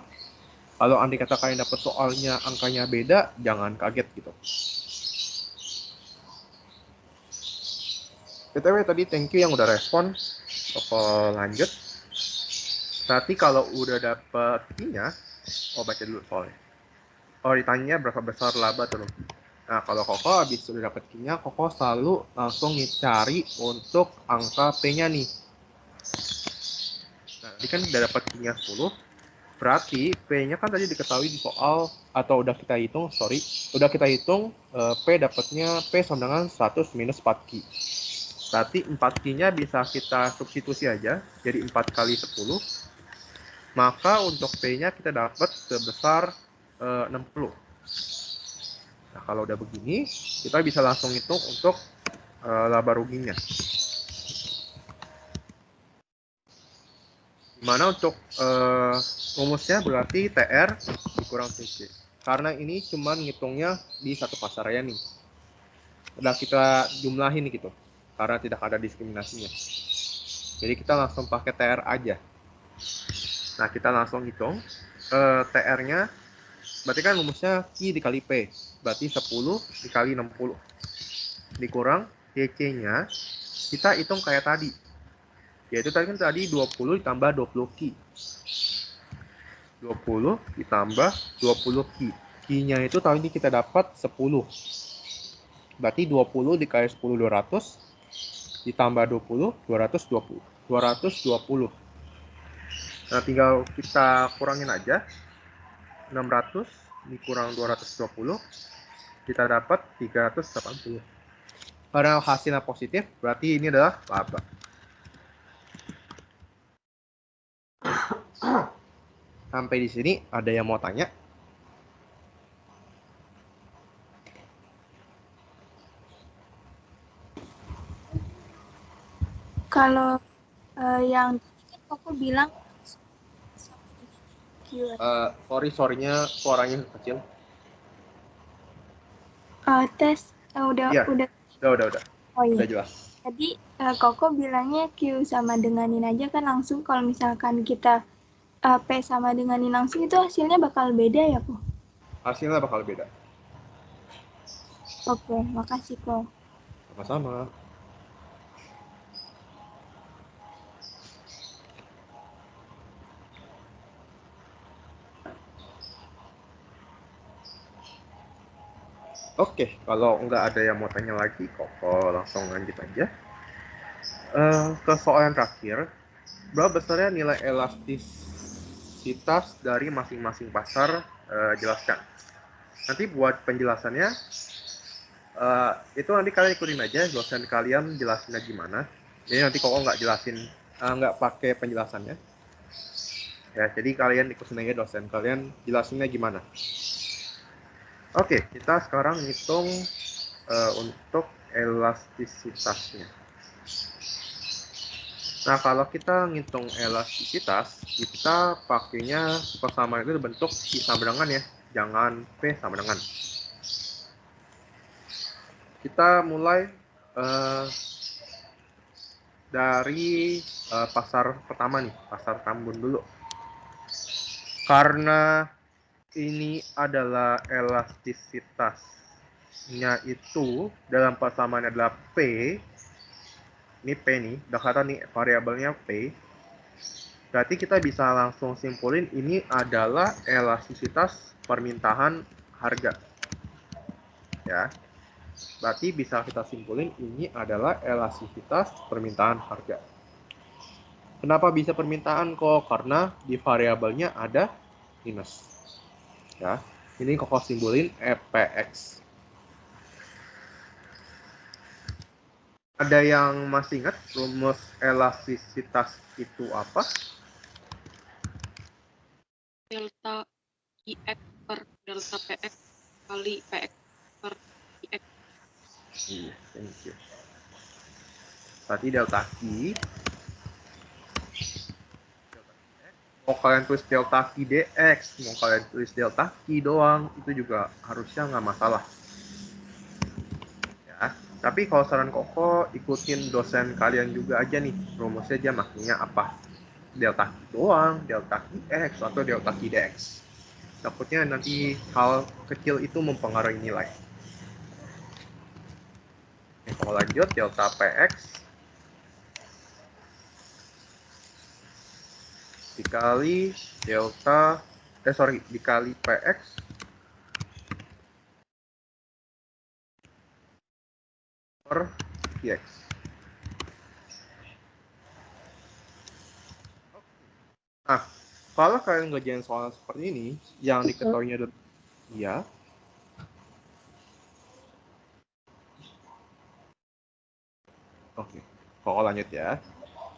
Kalau andai kata kalian dapat soalnya angkanya beda, jangan kaget gitu. BTW tadi thank you yang udah respon. Koko lanjut. Berarti kalau udah dapet Q-nya, baca dulu soalnya. Ditanya berapa besar laba atau rugi. Nah, kalau Koko habis sudah dapet Q-nya, Koko selalu langsung cari untuk angka P-nya nih. Nah, ini kan udah dapet Q-nya 10. Berarti P-nya kan tadi diketahui di soal, atau udah kita hitung, P dapatnya P sama dengan 100 minus 4Q. Berarti 4Q-nya bisa kita substitusi aja, jadi 4 kali 10. Maka untuk P-nya kita dapat sebesar 60. Nah, kalau udah begini, kita bisa langsung hitung untuk laba ruginya. Dimana untuk rumusnya berarti TR dikurang TC. Karena ini cuma ngitungnya di satu pasar ya nih. Udah kita jumlahin gitu, karena tidak ada diskriminasinya. Jadi kita langsung pakai TR aja. Nah, kita langsung hitung. TR-nya, berarti kan rumusnya Q dikali P. Berarti 10 dikali 60. Dikurang DC-nya, kita hitung kayak tadi. Yaitu tadi kan 20 ditambah 20 Q. 20 ditambah 20 Q. Q-nya itu tadi kita dapat 10. Berarti 20 dikali 10, 200. Ditambah 20, 220. 220. Nah, tinggal kita kurangin aja. 600 dikurang 220, kita dapat 380. Karena hasilnya positif, berarti ini adalah laba. Sampai di sini, ada yang mau tanya? Kalau yang tadi kan Koko bilang Sorry-nya suaranya kecil. Tes udah. Oh iya. Udah jelas. Tadi Koko bilangnya Q sama denganin aja kan langsung. Kalau misalkan kita P sama denganin langsung itu hasilnya bakal beda ya, Ko? Hasilnya bakal beda. Oke, makasih, Ko. Sama-sama. Oke, kalau nggak ada yang mau tanya lagi, Koko langsung lanjut aja. Ke soal yang terakhir, berapa besarnya nilai elastisitas dari masing-masing pasar? Jelaskan. Nanti buat penjelasannya, itu nanti kalian ikutin aja, dosen kalian jelasinnya gimana. Jadi nanti Koko nggak jelasin, nggak pakai penjelasannya. Ya, jadi kalian ikutin aja dosen kalian jelasinnya gimana. Oke, kita sekarang hitung untuk elastisitasnya. Nah, kalau kita ngitung elastisitas, kita pakainya persamaan itu bentuk I sama dengan ya, jangan P sama dengan. Kita mulai dari pasar pertama nih, pasar Tambun dulu. Karena ini adalah elastisitasnya itu dalam persamaan adalah P. Ini P nih, udah kelihatan nih variabelnya P. Berarti kita bisa langsung simpulin ini adalah elastisitas permintaan harga. Ya. Berarti bisa kita simpulin ini adalah elastisitas permintaan harga. Kenapa bisa permintaan kok? Karena di variabelnya ada minus. Ya, ini Koko simbolin EPX. Ada yang masih ingat rumus elastisitas itu apa? Delta IX per delta PX kali PX per IX. Iya, thank you. Berarti delta I. Mau kalian tulis delta Q dx, mau kalian tulis delta Q doang, itu juga harusnya nggak masalah. Ya, tapi kalau saran Koko, ikutin dosen kalian juga aja nih, rumusnya aja maknanya apa. Delta Q doang, delta Qx, atau delta Q dx. Takutnya nanti hal kecil itu mempengaruhi nilai. Oke, kalau lanjut, delta Px dikali delta dikali Px per Qx. Nah, kalau kalian ngerjain soal seperti ini, yang diketahuinya adalah iya. Oke, Koko lanjut ya.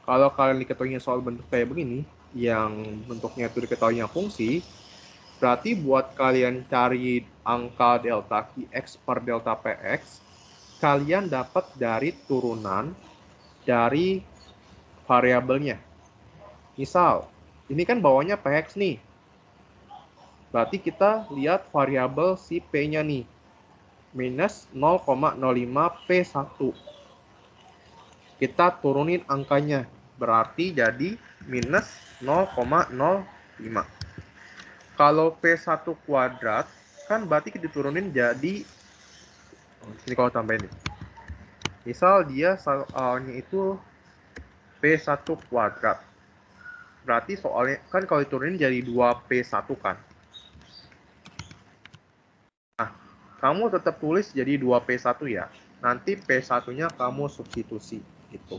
Kalau kalian diketahuinya soal bentuk kayak begini, yang bentuknya itu diketahuinya fungsi, berarti buat kalian cari angka delta Qx per delta Px, kalian dapat dari turunan dari variabelnya. Misal, ini kan bawahnya Px nih. Berarti kita lihat variabel si P-nya nih. Minus 0,05 P1. Kita turunin angkanya. berarti jadi minus 0,05. Kalau P1 kuadrat, kan berarti kita turunin jadi, ini kalau tambahin nih. Misal dia soalnya itu P1 kuadrat. Berarti soalnya, kan kalau diturunin jadi 2P1 kan. Nah, kamu tetap tulis jadi 2P1 ya. Nanti P1-nya kamu substitusi gitu.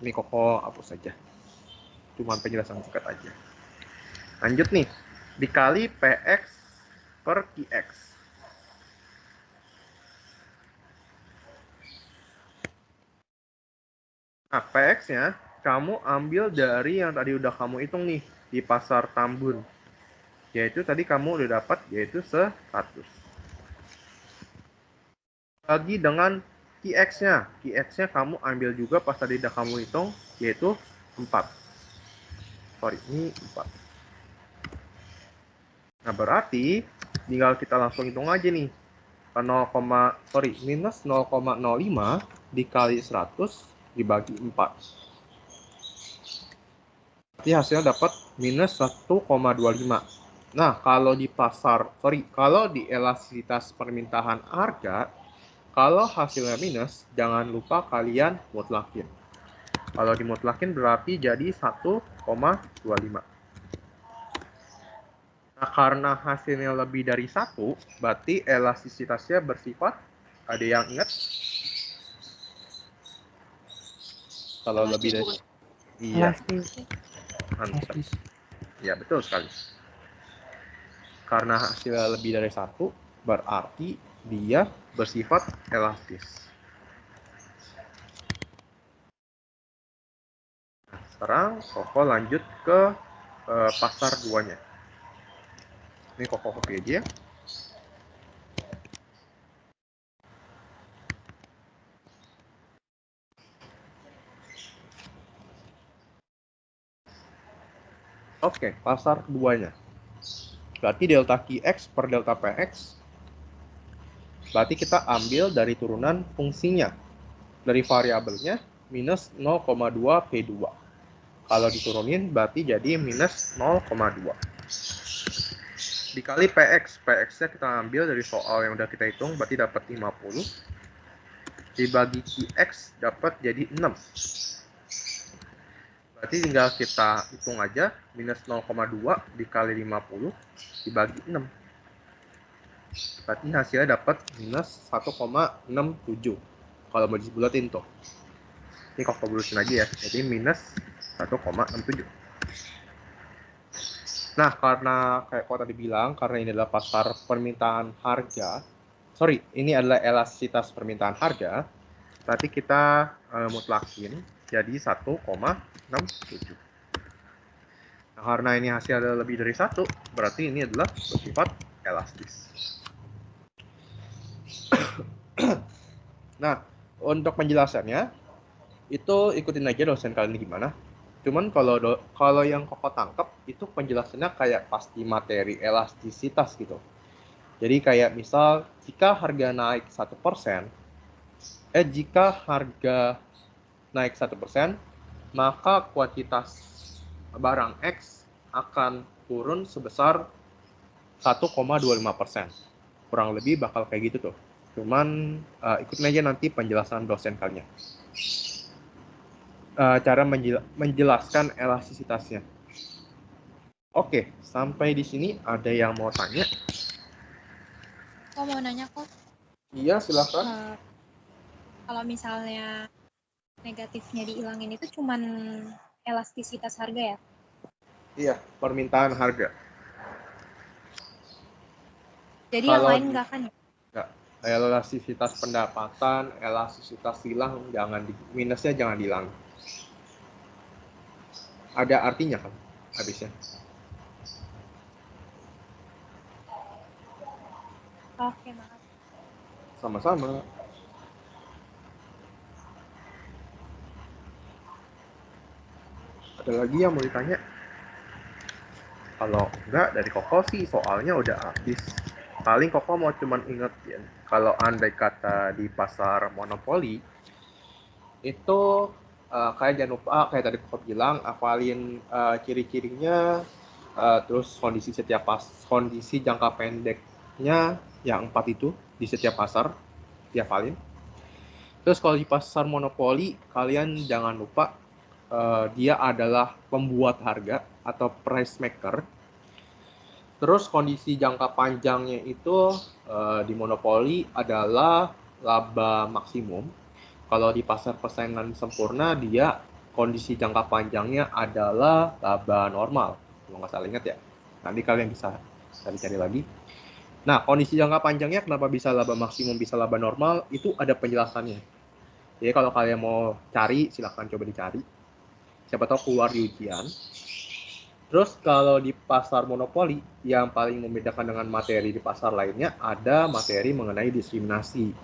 Ini Koko hapus saja. Cuman penjelasan singkat aja. Lanjut nih. Dikali PX per QX. Nah, PX-nya kamu ambil dari yang tadi udah kamu hitung nih di pasar Tambun. Yaitu tadi kamu udah dapat yaitu 100. Lagi dengan QX-nya. QX-nya kamu ambil juga pas tadi udah kamu hitung yaitu 4. Sorry, ini 4. Nah, berarti tinggal kita langsung hitung aja nih. Minus 0,05 dikali 100 dibagi 4. Berarti hasilnya dapat minus 1,25. Nah, kalau di kalau di elastisitas permintaan harga, kalau hasilnya minus, jangan lupa kalian mutlakin. Kalau dimutlakin berarti jadi 1,25. Nah, karena hasilnya lebih dari 1, berarti elastisitasnya bersifat, ada yang ingat? Kalau lebih dari, iya. Mantap. Ya, betul sekali. Karena hasilnya lebih dari 1, berarti dia bersifat elastis. Nah, sekarang Koko lanjut ke pasar 2-nya. Ini Koko copy aja ya. Oke, pasar 2-nya. Berarti delta QX per delta PX. Berarti kita ambil dari turunan fungsinya. Dari variabelnya minus 0,2 P2. Kalau diturunin berarti jadi minus 0,2. Dikali PX. PX-nya kita ambil dari soal yang udah kita hitung, berarti dapat 50. Dibagi QX dapat jadi 6. Berarti tinggal kita hitung aja, minus 0,2 dikali 50 dibagi 6. Berarti hasilnya dapat minus 1,67. Kalau mau dibulatin tuh. Ini Koko bulatin aja ya, jadi minus 1,67. Nah, karena kayak Koko tadi bilang, karena ini adalah pasar permintaan harga, ini adalah elastisitas permintaan harga, berarti kita mutlakin jadi 1,67. Nah, karena ini hasil adalah lebih dari 1, berarti ini adalah bersifat elastis. Nah, untuk penjelasannya, itu ikutin aja dosen kalian gimana. Cuman kalau yang Koko tangkap itu penjelasannya kayak pasti materi elastisitas gitu. Jadi kayak misal jika harga naik 1%, maka kuantitas barang X akan turun sebesar 1,25%. Kurang lebih bakal kayak gitu tuh. Cuman ikutin aja nanti penjelasan dosen kalian. Cara menjelaskan elastisitasnya. Oke, sampai di sini ada yang mau tanya? Kok mau nanya kok? Iya, silakan. Kalau misalnya negatifnya dihilangin itu cuman elastisitas harga ya? Iya, permintaan harga. Jadi kalau yang lain nggak kan ya? Nggak. Elastisitas pendapatan, elastisitas silang, minusnya jangan hilang. Ada artinya kan habisnya. Oke, maaf. Sama-sama. Ada lagi yang mau ditanya? Kalau enggak, dari Koko sih soalnya udah habis. Paling Koko mau cuman ingetin, kalau andai kata di pasar monopoli, itu Kayak jangan lupa kayak tadi Koko bilang, hafalin ciri-cirinya, terus kondisi jangka pendeknya yang 4 itu di setiap pasar dihafalin. Terus kalau di pasar monopoli, kalian jangan lupa dia adalah pembuat harga atau price maker. Terus kondisi jangka panjangnya itu di monopoli adalah laba maksimum. Kalau di pasar persaingan sempurna, dia kondisi jangka panjangnya adalah laba normal. Kalau nggak salah ingat ya. Nanti kalian bisa cari-cari lagi. Nah, kondisi jangka panjangnya kenapa bisa laba maksimum, bisa laba normal, itu ada penjelasannya. Jadi kalau kalian mau cari, silahkan coba dicari. Siapa tahu keluar di ujian. Terus kalau di pasar monopoli, yang paling membedakan dengan materi di pasar lainnya, ada materi mengenai diskriminasi.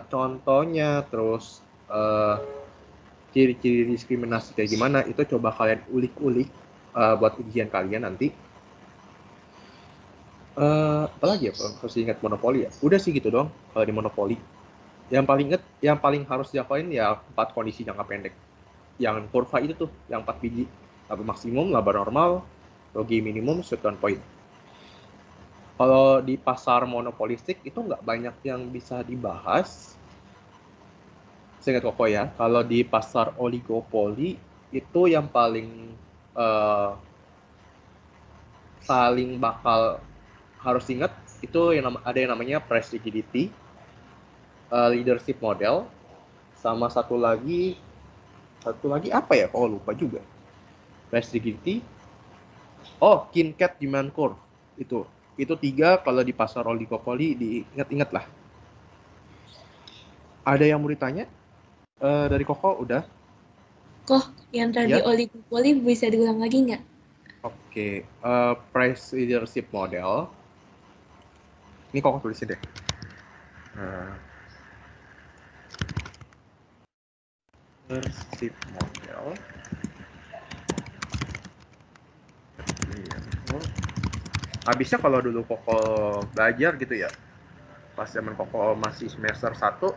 Contohnya, terus ciri-ciri diskriminasi kayak gimana, itu coba kalian ulik-ulik buat ujian kalian nanti. Apalagi ya, harus ingat monopoli ya. Udah sih gitu dong kalau di monopoli. Yang paling harus dihafalin ya 4 kondisi jangka pendek. Yang kurva itu tuh, yang 4 biji. Laba maksimum, laba normal, rugi minimum, shutdown point. Kalau di pasar monopolistik itu nggak banyak yang bisa dibahas. Saya ingat Koko ya, kalau di pasar oligopoli itu yang paling bakal harus ingat itu ada yang namanya price rigidity, leadership model, sama satu lagi apa ya? Oh lupa juga. Price rigidity. Oh, Kincat demand curve itu 3 kalau di pasar oligopoli diingat-ingat lah. Ada yang mau ditanya? Dari Koko udah? Kok yang tadi Ya? oligopoli bisa diulang lagi nggak? Oke, price leadership model. Ini Koko tulisin deh. Leadership model. Habisnya kalau dulu Koko belajar gitu ya, pas zaman Koko masih semester 1,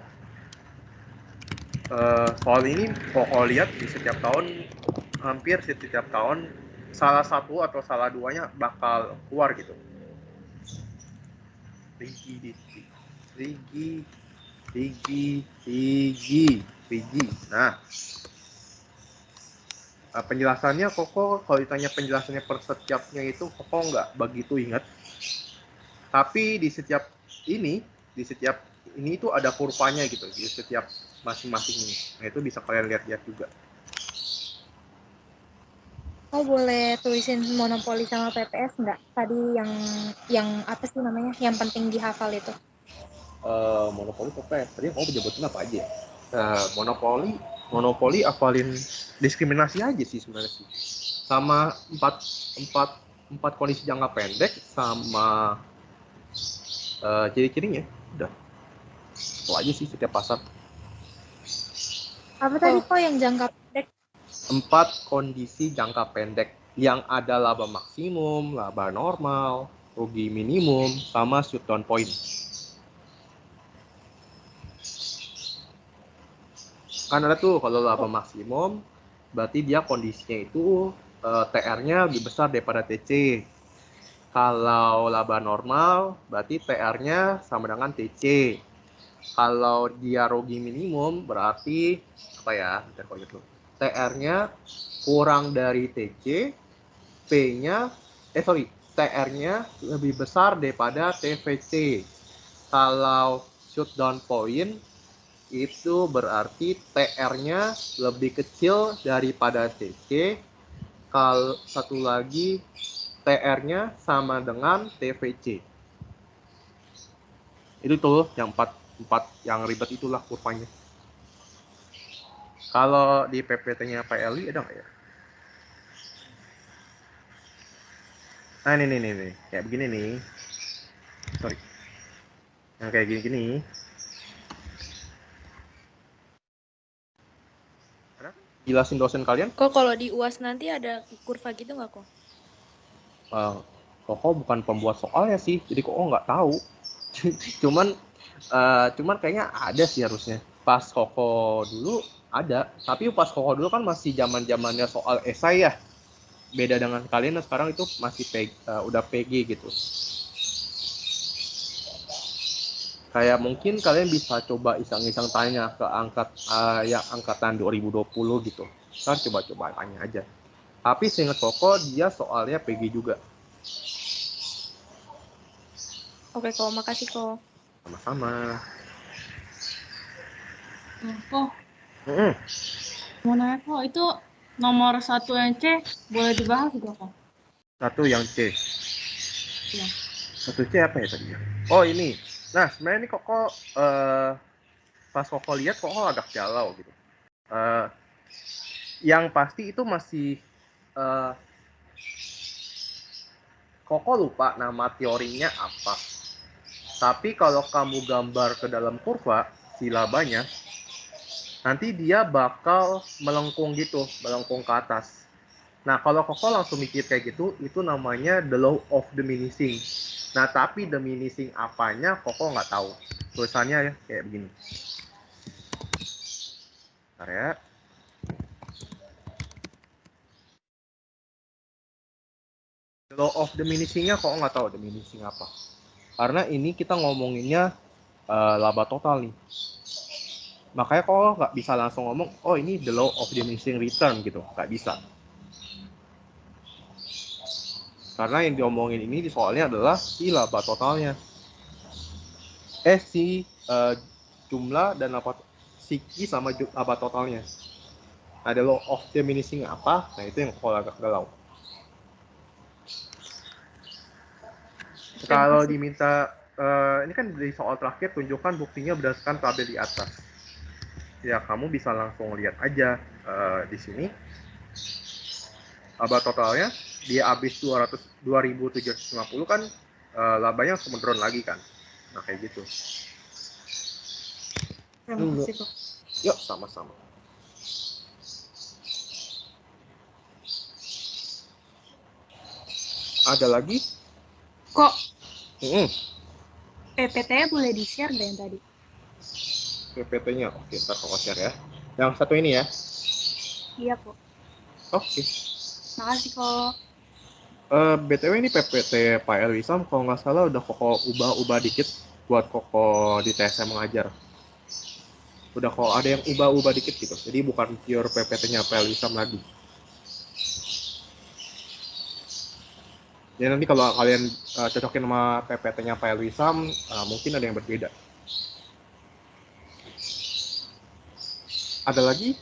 soal ini Koko lihat di setiap tahun, hampir setiap tahun salah satu atau salah duanya bakal keluar gitu. Rigidity. Nah, penjelasannya Koko kalau ditanya penjelasannya per setiapnya itu Koko nggak begitu ingat. Tapi di setiap ini itu ada kurvanya gitu di setiap masing-masing ini. Nah, itu bisa kalian lihat-lihat juga. Oh, boleh tulisin monopoli sama PPS nggak? Tadi yang apa sih namanya? Yang penting dihafal itu. Monopoli PPS. Tadi kamu penyebutin apa aja? Monopoli hafalin diskriminasi aja sih sebenarnya sih. Sama empat kondisi jangka pendek sama ciri-cirinya. Udah. Itu aja sih setiap pasar. Apa tadi kok yang jangka pendek? 4 kondisi jangka pendek yang ada laba maksimum, laba normal, rugi minimum, sama shutdown point. Kan ada tuh kalau laba maksimum, berarti dia kondisinya itu TR-nya lebih besar daripada TC. Kalau laba normal, berarti TR-nya sama dengan TC. Kalau dia rugi minimum, berarti apa ya? Bentar kok gitu. TR-nya kurang dari TC, TR-nya lebih besar daripada TVC. Kalau shutdown point itu berarti TR-nya lebih kecil daripada TC. Kalau satu lagi TR-nya sama dengan TVC. Itu tuh yang 4 yang ribet itulah kurvanya. Kalau di PPT-nya Pak Eli ada nggak ya? Nah ini kayak begini nih. Sorry. Yang kayak gini. Jelasin dosen kalian? Kok kalau di UAS nanti ada kurva gitu nggak kok? Koko bukan pembuat soalnya sih, jadi Koko nggak tahu. cuman kayaknya ada sih harusnya. pas Koko dulu ada, tapi pas Koko dulu kan masih zaman-zamannya soal esai ya. Beda dengan kalian sekarang itu masih udah PG gitu. Kayak mungkin kalian bisa coba iseng-iseng tanya ke yang angkatan 2020 gitu. Kan coba-coba tanya aja. Tapi seingat Koko dia soalnya PG juga. Oke, Ko. Makasih, Ko. Sama-sama. Kok, mau nanya kok, itu nomor 1 yang C boleh dibahas juga kok? 1 yang C. Iya. 1 C apa ya tadi? Oh ini. Nah sebenarnya ini Koko pas Koko lihat Koko agak galau gitu. Yang pasti itu masih Koko lupa nama teorinya apa. Tapi kalau kamu gambar ke dalam kurva si labanya, nanti dia bakal melengkung gitu, melengkung ke atas. Nah, kalau Koko langsung mikir kayak gitu, itu namanya the law of diminishing. Nah, tapi diminishing apanya Koko nggak tahu. Tulisannya ya kayak begini. Bentar ya. The law of diminishing-nya Koko nggak tahu diminishing apa. Karena ini kita ngomonginnya laba total nih. Makanya kok nggak bisa langsung ngomong, oh ini the law of diminishing return gitu, nggak bisa. Karena yang diomongin ini di soalnya adalah si laba totalnya. Si jumlah dan si Q sama laba totalnya. Nah, the law of diminishing apa? Nah, itu yang kok agak galau. Kalau diminta, ini kan dari soal terakhir, tunjukkan buktinya berdasarkan tabel di atas. Ya kamu bisa langsung lihat aja di sini laba totalnya dia habis 2.750 kan labanya langsung menurun lagi kan. Nah kayak gitu. Terima kasih kok. Yuk sama-sama. Ada lagi? Kok PPT-nya boleh di-share deh yang tadi. PPT-nya, oke, ntar aku share ya. Yang satu ini ya? Iya kok. Oke. Makasih kok. BTW ini PPT Pak Elwisam, kalau nggak salah udah Koko ubah-ubah dikit buat Koko di TSM mengajar. Udah kok ada yang ubah-ubah dikit gitu, jadi bukan pure PPT-nya Pak Elwisam lagi. Jadi nanti kalau kalian cocokin sama PPT-nya Pak Elwisam, mungkin ada yang berbeda. Ada lagi?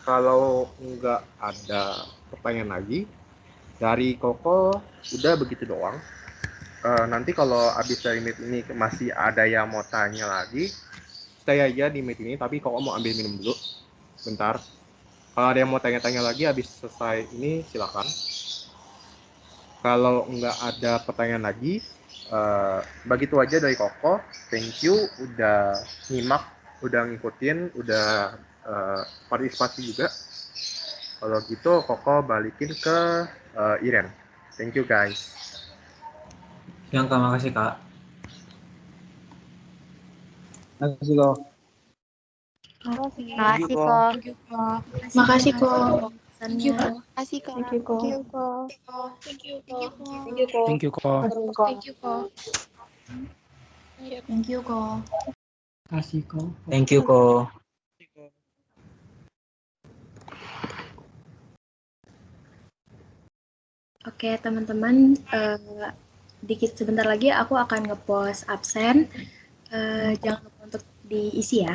Kalau nggak ada pertanyaan lagi, dari Koko udah begitu doang. Nanti kalau habis dari meet ini masih ada yang mau tanya lagi, stay aja di meet ini, tapi Koko mau ambil minum dulu, bentar. Kalau ada yang mau tanya-tanya lagi habis selesai ini, silakan. Kalau nggak ada pertanyaan lagi, begitu aja dari Koko. Thank you udah nyimak, udah ngikutin, udah partisipasi juga. Kalau gitu Koko balikin ke Iren. Thank you guys. Yang Kak, makasih Kak. Makasih kok. Makasih kok. Makasih kok. Thank you kok. Makasih kok. Thank you, Ko. Thank you kok. Thank you, Ko. Thank you kok. Thank you, Ko. Thank you kok. Kasih kok. Thank you kok. Oke teman-teman, dikit sebentar lagi aku akan ngepost absen. Jangan lupa untuk diisi ya.